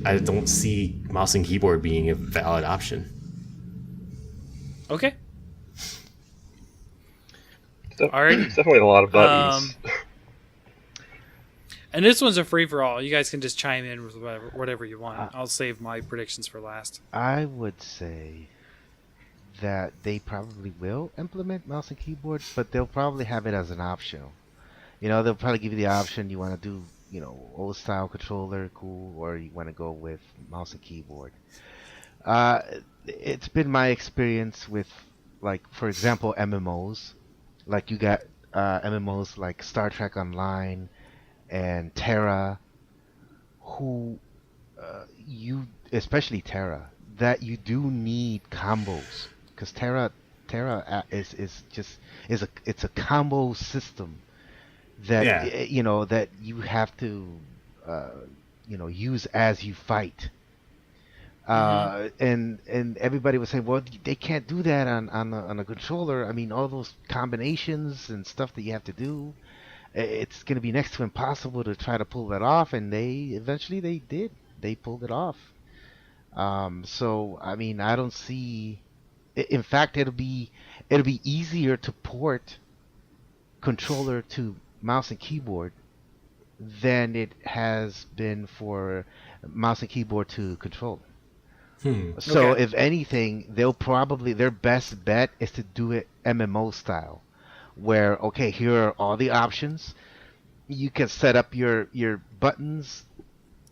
I don't see mouse and keyboard being a valid option. Okay. Alright. It's definitely a lot of buttons. And this one's a free-for-all. You guys can just chime in with whatever you want. I'll save my predictions for last. I would say that they probably will implement mouse and keyboard, but they'll probably have it as an option. They'll probably give you the option, you want to do, old style controller, cool, or you want to go with mouse and keyboard. It's been my experience with, for example, MMOs. You got MMOs like Star Trek Online and Terra, who especially Terra, that you do need combos, because Terra it's a combo system that that you have to use as you fight. And everybody would say, well, they can't do that on a controller. I mean, all those combinations and stuff that you have to do, it's going to be next to impossible to try to pull that off. And they did. They pulled it off. So I mean, I don't see In fact, it'll be easier to port controller to mouse and keyboard than it has been for mouse and keyboard to controller. So Okay. if anything, their best bet is to do it MMO style, where okay, here are all the options. You can set up your buttons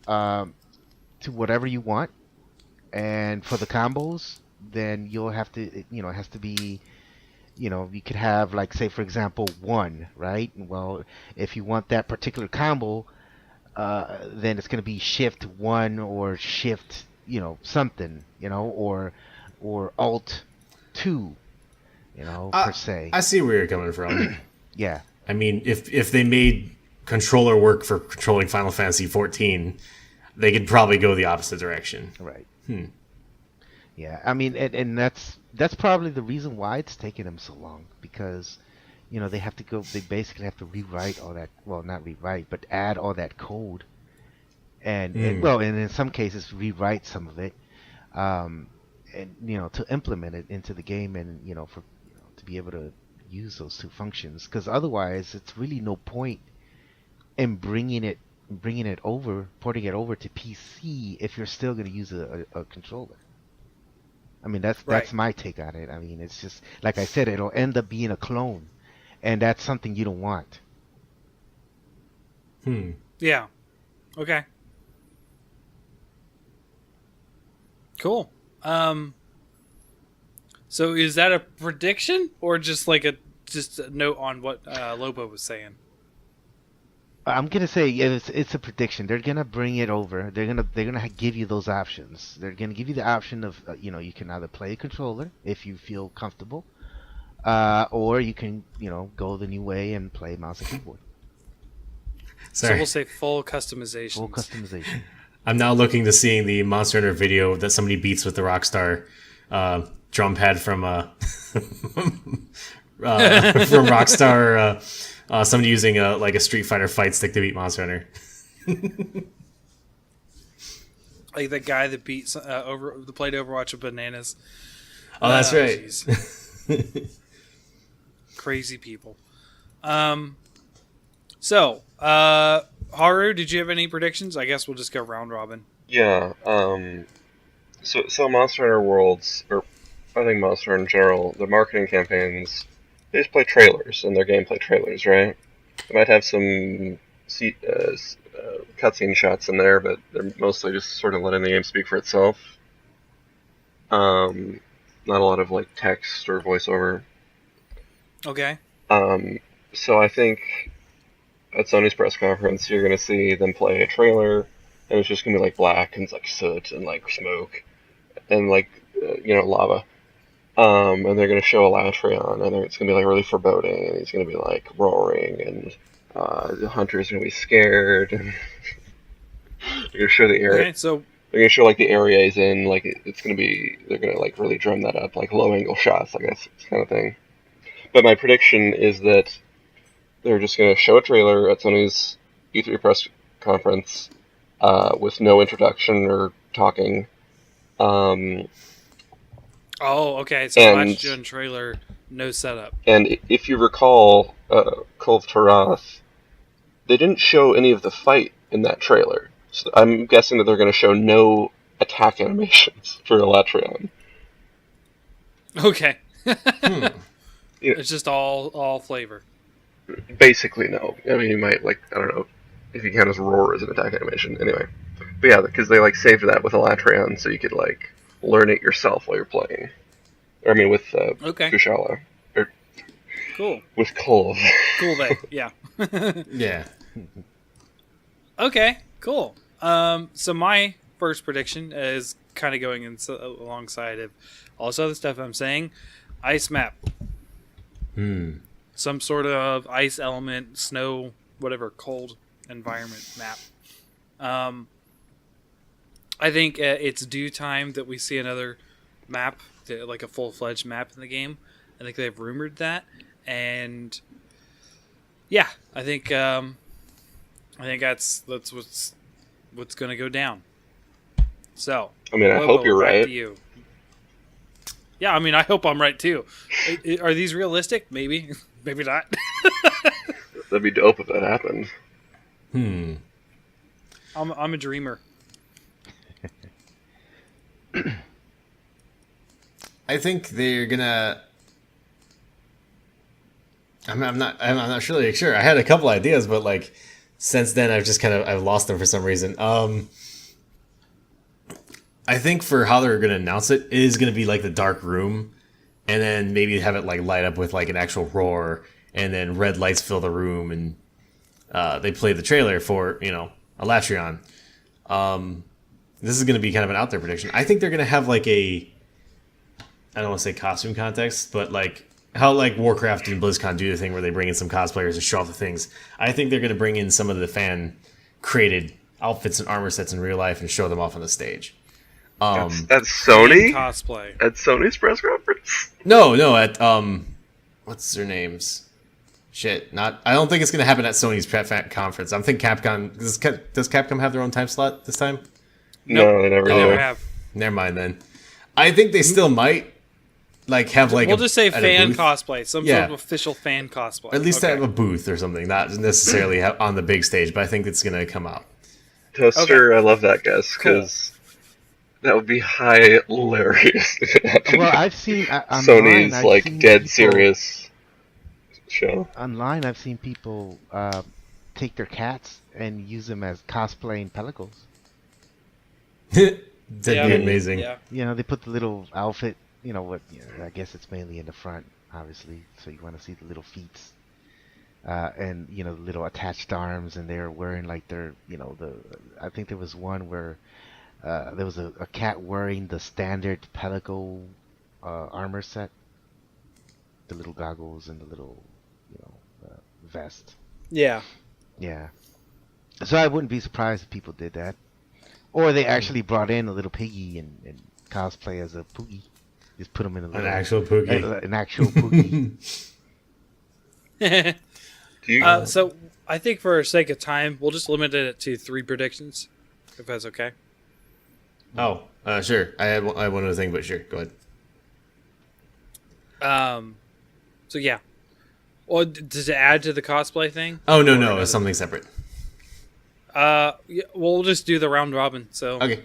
um, to whatever you want, and for the combos, then you'll have to, it has to be, you could have like say for example one, right? Well, if you want that particular combo, then it's going to be shift one or shift, something, or alt two, per se. I see where you're coming from. Yeah, I mean, if they made controller work for controlling Final Fantasy 14, they could probably go the opposite direction. right. Yeah, I mean, and that's probably the reason why it's taking them so long, because they basically have to rewrite all that, well, not rewrite, but add all that code, and in some cases rewrite some of it, and to implement it into the game, and to be able to use those two functions, because otherwise it's really no point in porting it over to PC if you're still going to use a controller. I mean, that's Right. my take on it. I mean, it's just like I said, it'll end up being a clone, and that's something you don't want. Yeah. Okay. Cool. So is that a prediction or just like just a note on what Lobo was saying? I'm gonna say it's a prediction. They're gonna bring it over. They're gonna give you those options. They're gonna give you the option of you can either play a controller if you feel comfortable, or you can go the new way and play mouse and keyboard. So Sorry. we'll say full customization. Full customization. I'm now looking to seeing the Monster Hunter video that somebody beats with the Rockstar drum pad from from Rockstar. Somebody using like a Street Fighter fight stick to beat Monster Hunter. Like the guy that played Overwatch with bananas. Oh, that's right. Jeez. Crazy people. So, Haru, did you have any predictions? I guess we'll just go round robin. Yeah. So Monster Hunter Worlds, or I think Monster Hunter in general, the marketing campaigns, they just play trailers and their gameplay trailers, right? They might have some cutscene shots in there, but they're mostly just sort of letting the game speak for itself. Not a lot of like text or voiceover. Okay. So I think at Sony's press conference, you're gonna see them play a trailer, and it's just gonna be like black and it's like soot and like smoke and like lava. And they're gonna show Latreon, and it's gonna be like really foreboding, and he's gonna be like roaring, and the hunter's gonna be scared, and they're gonna show the area. Okay, so They're gonna show like the area he's in, like it's gonna be. They're gonna like really drum that up, like low angle shots, like that kind of thing. But my prediction is that they're just gonna show a trailer at Sony's E3 press conference with no introduction or talking. Oh, okay. So And- last gen trailer, no setup. And if you recall, Call of Tarath, they didn't show any of the fight in that trailer. So I'm guessing that they're going to show no attack animations for Latreon. Okay. Yeah. It's just all flavor. Basically, no. I mean, you might, like, I don't know, if you count as roar as an attack animation. Anyway. But yeah, because they, like, saved that with Latreon so you could, like, learn it yourself while you're playing. Or, I mean, with Okay. Kushala. Or Cool. with Kolv. Cool day. Yeah. Yeah. Okay. Cool. So my first prediction is kind of going alongside of all this other stuff I'm saying. Ice map. Some sort of ice element, snow, whatever, cold environment map. I think it's due time that we see another map, like a full-fledged map in the game. I think they've rumored that, and yeah, I think that's what's going to go down. So, I mean, I Lobo, hope you're back right. to you. Yeah, I mean, I hope I'm right too. Are these realistic? Maybe, maybe not. That'd be dope if that happened. I'm a dreamer. I think they're gonna. I'm not really sure. I had a couple ideas, but like since then I've lost them for some reason. I think for how they're gonna announce it, it is gonna be like the dark room, and then maybe have it like light up with like an actual roar, and then red lights fill the room, and they play the trailer for Alatreon. This is gonna be kind of an out there prediction. I think they're gonna have like I don't want to say costume context, but like how like Warcraft and BlizzCon do the thing where they bring in some cosplayers to show off the things. I think they're going to bring in some of the fan created outfits and armor sets in real life and show them off on the stage. At Sony Cosplay. at Sony's press conference. No, at what's their names? Shit, not. I don't think it's going to happen at Sony's conference. I'm thinking Capcom. Does Capcom have their own time slot this time? No, they never They do. never have. Never mind then. I think they still might. Like have like We'll just say at a fan booth. cosplay, some sort of official fan cosplay. Or at least have a booth or something, not necessarily on the big stage, but I think it's going to come out. Toaster, I love that guess because that would be hilarious if it happened. Well, I've seen online, Sony's I've like seen dead people- serious show. Online, I've seen people take their cats and use them as cosplaying pellicles. That'd be amazing. Yeah. You know, they put the little outfit. I guess it's mainly in the front, obviously, so you want to see the little feet, and the little attached arms, and they're wearing like I think there was one where there was a cat wearing the standard Pelago armor set, the little goggles and the little vest. Yeah. Yeah. So I wouldn't be surprised if people did that, or they actually brought in a little piggy and cosplay as a poogie. Just put them in An actual Pookie. An actual Pookie. Do you? So I think for sake of time, we'll just limit it to 3 predictions, if that's okay. Oh, sure. I had one other thing, but sure. Go ahead. So yeah. Well, does it add to the cosplay thing? Oh, no. It's something separate. Yeah, we'll just do the round robin. So Okay.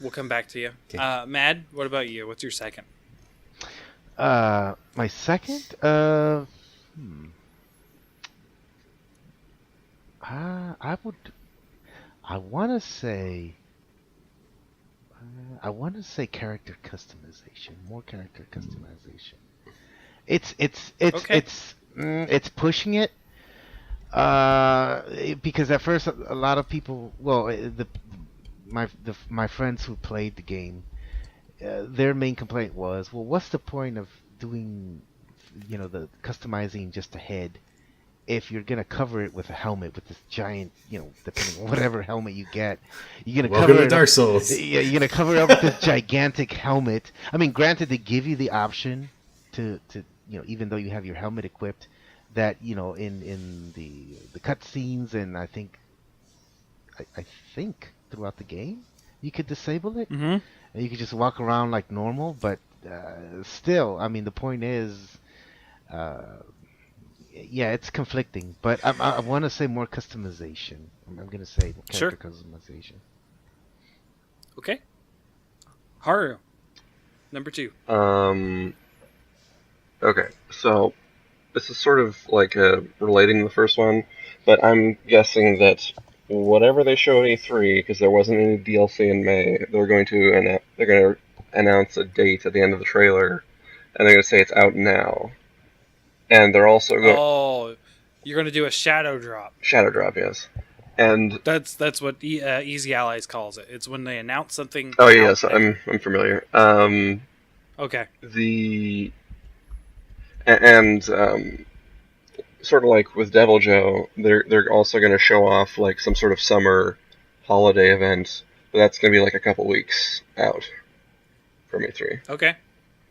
we'll come back to you. Okay. Mad, what about you? What's your second? My second, I want to say character customization, more character customization. It's pushing it. Because at first a lot of people, my friends who played the game, their main complaint was, well, what's the point of doing, the customizing just a head if you're gonna cover it with a helmet with this giant, depending on whatever helmet you get, you're gonna Welcome cover to it Dark up, Souls. yeah, you're gonna cover it up with this gigantic helmet. I mean, granted, they give you the option to even though you have your helmet equipped, that in the cutscenes, and I think throughout the game you could disable it, Mm-hmm. and you could just walk around like normal. But still, I mean, the point is, yeah, it's conflicting. But I want to say more customization. I'm gonna say character customization. Okay. Haru, number 2. Okay, so this is sort of like relating to the first one, but I'm guessing that whatever they show at E3, because there wasn't any DLC in May, they're going to announce a date at the end of the trailer, and they're going to say it's out now. And they're also going Oh, you're going to do a shadow drop. Shadow Drop, yes. And That's what Easy Allies calls it. It's when they announce something. oh yes, out there. I'm familiar. Okay. Sort of like with Devil Joe, they're also going to show off like some sort of summer holiday event, but that's going to be like a couple weeks out from E3. Okay.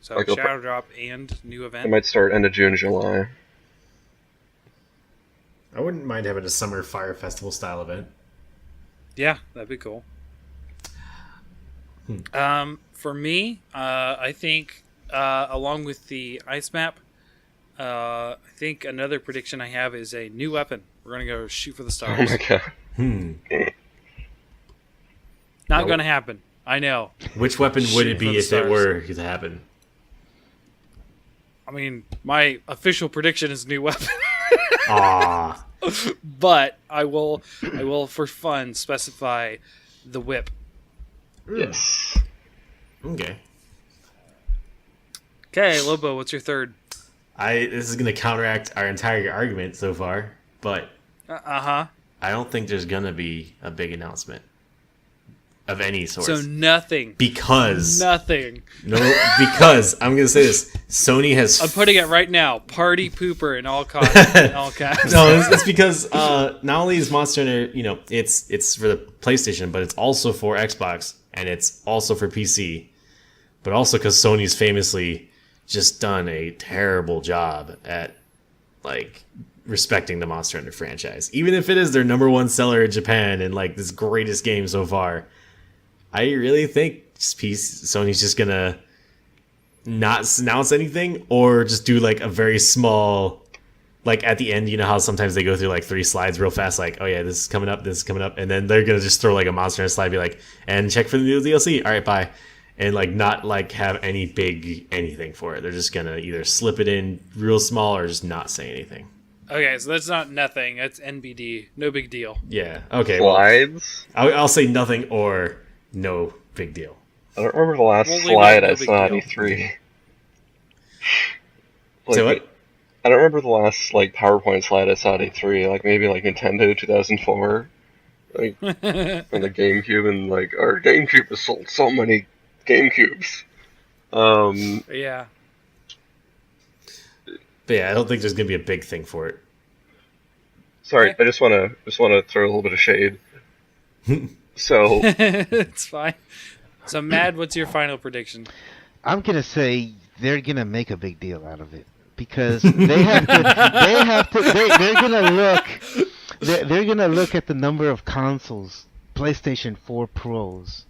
So Like shadow drop and new It event. might start end of June, July. I wouldn't mind having a summer fire festival style event. Yeah, that'd be cool. For me, I think along with the ice map. I think another prediction I have is a new weapon. We're gonna go shoot for the stars. Oh my god. Not gonna happen. I know. Which weapon would Shoot it for be the if it stars. were to happen? I mean, my official prediction is new weapon. Ah, But I will for fun specify the whip. Yes. okay. Okay, Lobo, what's your third? This is gonna counteract our entire argument so far, but Uh-huh. I don't think there's gonna be a big announcement of any sort. So nothing. Because Nothing. because I'm gonna say this: Sony has. I'm putting it right now. Party pooper in all caps. No, it's because not only is Monster Hunter, it's for the PlayStation, but it's also for Xbox and it's also for PC, but also because Sony's famously just done a terrible job at like respecting the Monster Hunter franchise, even if it is their number one seller in Japan and like this greatest game so far. I really think Sony's just gonna not announce anything or just do like a very small, like at the end, you know how sometimes they go through like 3 slides real fast, like, oh yeah, this is coming up, and then they're gonna just throw like a Monster Hunter slide, be like, and check for the new DLC. All right, bye, and like not like have any big anything for it. They're just gonna either slip it in real small or just not say anything. Okay, so that's not nothing. That's NBD. No big deal. Yeah. Okay. Well, Slides? I'll say nothing or no big deal. I don't remember the last We'll leave slide it no I big saw at deal. E3. Say what? I don't remember the last like PowerPoint slide I saw at E3. Like maybe like Nintendo 2004, like from the GameCube, and like our GameCube has sold so many GameCubes. Yeah. But yeah, I don't think there's gonna be a big thing for it. Sorry, Okay. I just wanna throw a little bit of shade. So It's fine. So, Mad, what's your final prediction? I'm gonna say they're gonna make a big deal out of it because they have to. They're gonna look. They're gonna look at the number of consoles, PlayStation 4 Pros,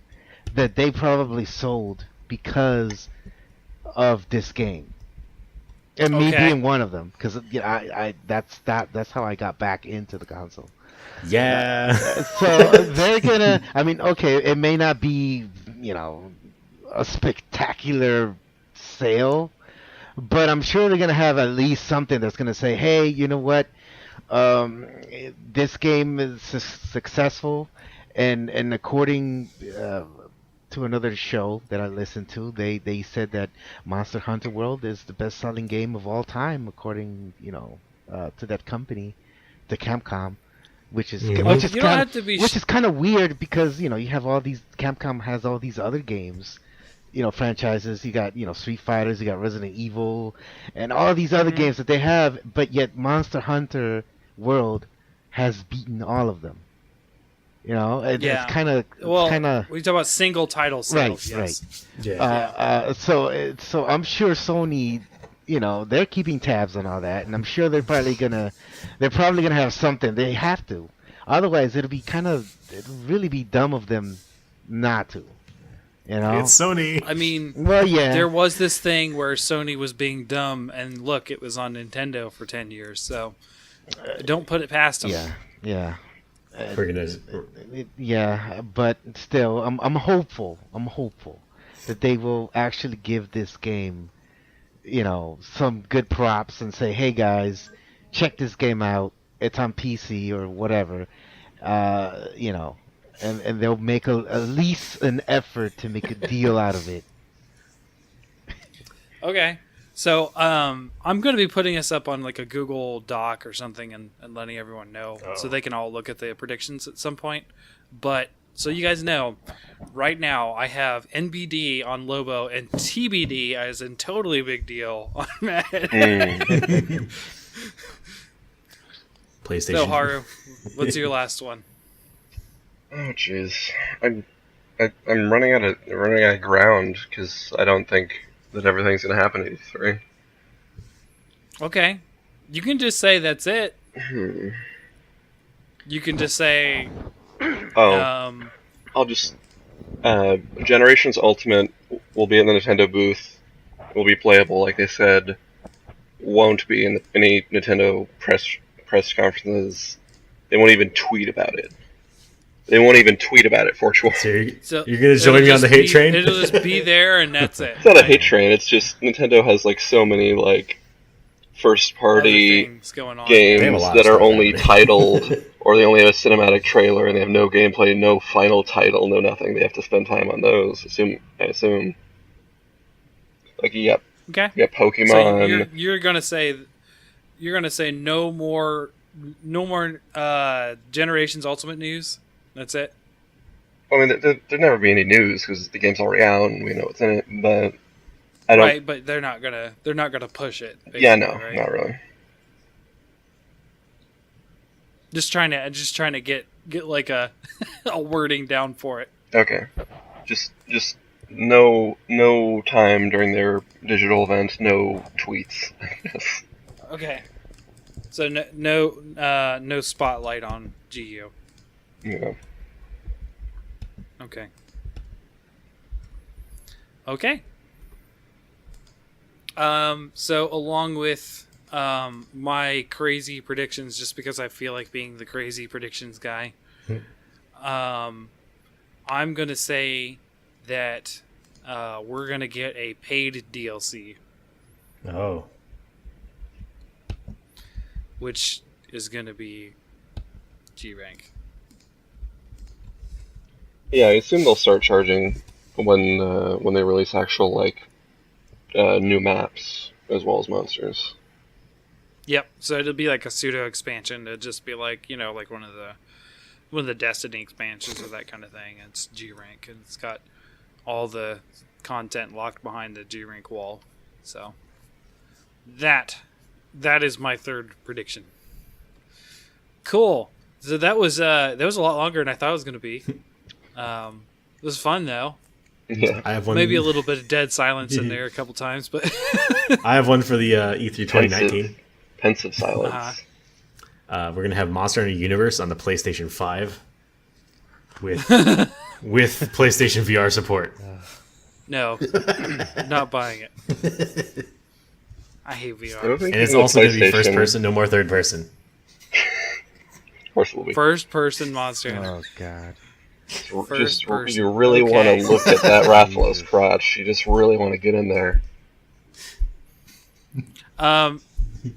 that they probably sold because of this game, and me Okay. being one of them. Because that's how I got back into the console. Yeah. So they're gonna. I mean, okay, it may not be, a spectacular sale, but I'm sure they're gonna have at least something that's gonna say, hey, you know what? This game is successful, and according to another show that I listened to, they said that Monster Hunter World is the best-selling game of all time, according to that company, to Capcom. Which is Mhm. which is You don't kind have to be which is kind of weird because you have all these. Capcom has all these other games, franchises. You got Street Fighters, you got Resident Evil, and all these other games that they have, but yet Monster Hunter World has beaten all of them. Yeah. It's kind of we talk about single title sales. Right, Yes. Yeah. so I'm sure Sony, they're keeping tabs on all that, and I'm sure they're probably gonna have something. They have to, otherwise it'll really be dumb of them not to. It's Sony. I mean, Well, yeah. there was this thing where Sony was being dumb, and look, it was on Nintendo for 10 years, so don't put it past them. Yeah. Yeah. But still, I'm hopeful. I'm hopeful that they will actually give this game, some good props and say, hey guys, check this game out. It's on PC or whatever. And they'll make at least an effort to make a deal out of it. Okay. So I'm going to be putting this up on like a Google Doc or something and letting everyone know so they can all look at the predictions at some point. But so you guys know, right now I have NBD on Lobo and TBD as in totally big deal on Matt. PlayStation. So Haru, what's your last one? oh jeez, I'm running out of ground because I don't think that everything's gonna happen at E3. Okay. You can just say that's it. You can just say Oh, I'll just Generations Ultimate will be in the Nintendo booth will be playable, like they said, won't be in any Nintendo press conferences. They won't even tweet about it. They won't even tweet about it, Fortuan. So you're going to join me on the hate train? It'll just be there, and that's it. It's not a hate train. It's just Nintendo has like so many like first-party games that are only titled, or they only have a cinematic trailer, and they have no gameplay, no final title, no nothing. They have to spend time on those. I assume. Like you got Pokemon. So you're gonna say no more Generations Ultimate news. That's it. I mean, there'd never be any news because the game's already out and we know what's in it. But I don't. Right, but they're not gonna push it. Yeah, no, right? not really. Just trying to get like a a wording down for it. Okay, just no time during their digital event, no tweets. Okay, so no spotlight on GU. Yeah. Okay. So along with my crazy predictions, just because I feel like being the crazy predictions guy, I'm gonna say that we're gonna get a paid DLC. Oh. Which is gonna be G rank. Yeah, I assume they'll start charging when they release actual like new maps as well as monsters. Yep. So it'll be like a pseudo expansion. It'll just be like like one of the Destiny expansions or that kind of thing. It's G rank and it's got all the content locked behind the G rank wall. So that is my third prediction. Cool. So that was a lot longer than I thought it was going to be. It was fun though. Yeah, I have one. Maybe a little bit of dead silence in there a couple times, but I have one for the E3 2019. Pensive silence. We're gonna have Monster Hunter Universe on the PlayStation 5 with PlayStation VR support. no, not buying it. I hate VR. And it's also going to be first person, no more third person. Of course it will be. First person Monster Hunter. Oh god. You really want to look at that Rathalos crotch. You just really want to get in there.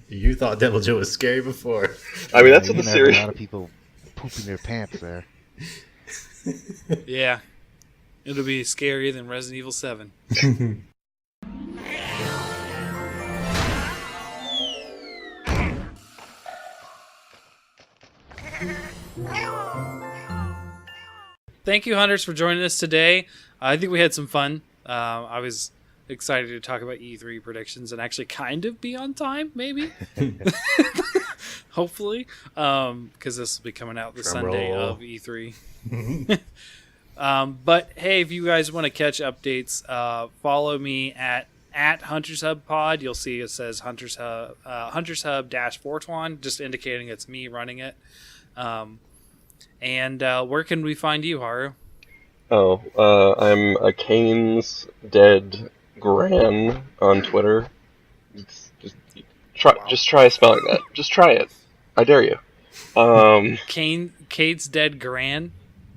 You thought Devil Joe was scary before. I mean, that's what the series. A lot of people pooping their pants there. Yeah, it'll be scarier than Resident Evil 7. Thank you, Hunters, for joining us today. I think we had some fun. I was excited to talk about E3 predictions and actually kind of be on time, maybe. Hopefully, because this will be coming out the Sunday of E3. But hey, if you guys want to catch updates, follow me at Hunters Hub Pod. You'll see it says Hunters Hub Fortuan, just indicating it's me running it. And where can we find you, Haru? I'm a Kane's Dead Gran on Twitter. Just try spelling that. Just try it. I dare you. Kane's Dead Gran?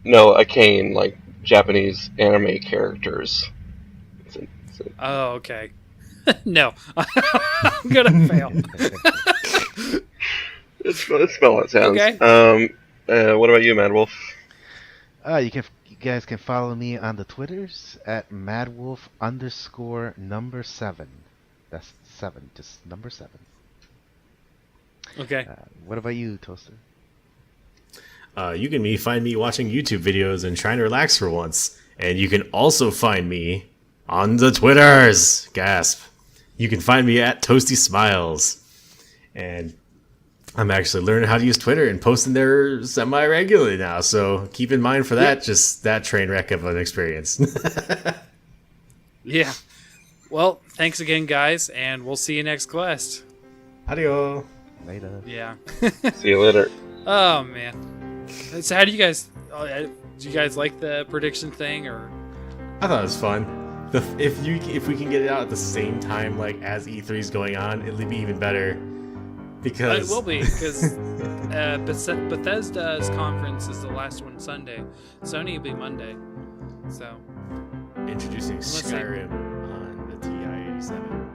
No, a Kane, like Japanese anime characters. Oh, okay. No, I'm gonna fail. Let's spell it sounds. Okay. What about you, Mad Wolf? You guys can follow me on the Twitters at madwolf_7. That's 7, just number 7. Okay. What about you, Toaster? You can find me watching YouTube videos and trying to relax for once. And you can also find me on the Twitters. Gasp. You can find me at Toasty Smiles. And I'm actually learning how to use Twitter and posting there semi-regularly now. So keep in mind for that, just that train wreck of an experience. Yeah. Well, thanks again, guys, and we'll see you next quest. Adios. Later. Yeah. See you later. Oh, man. So how do you guys like the prediction thing? Or I thought it was fun. If we can get it out at the same time like as E3 is going on, it'll be even better. Because It will be, because Bethesda's conference is the last one Sunday. Sony will be Monday. So introducing Skyrim on the TI-87.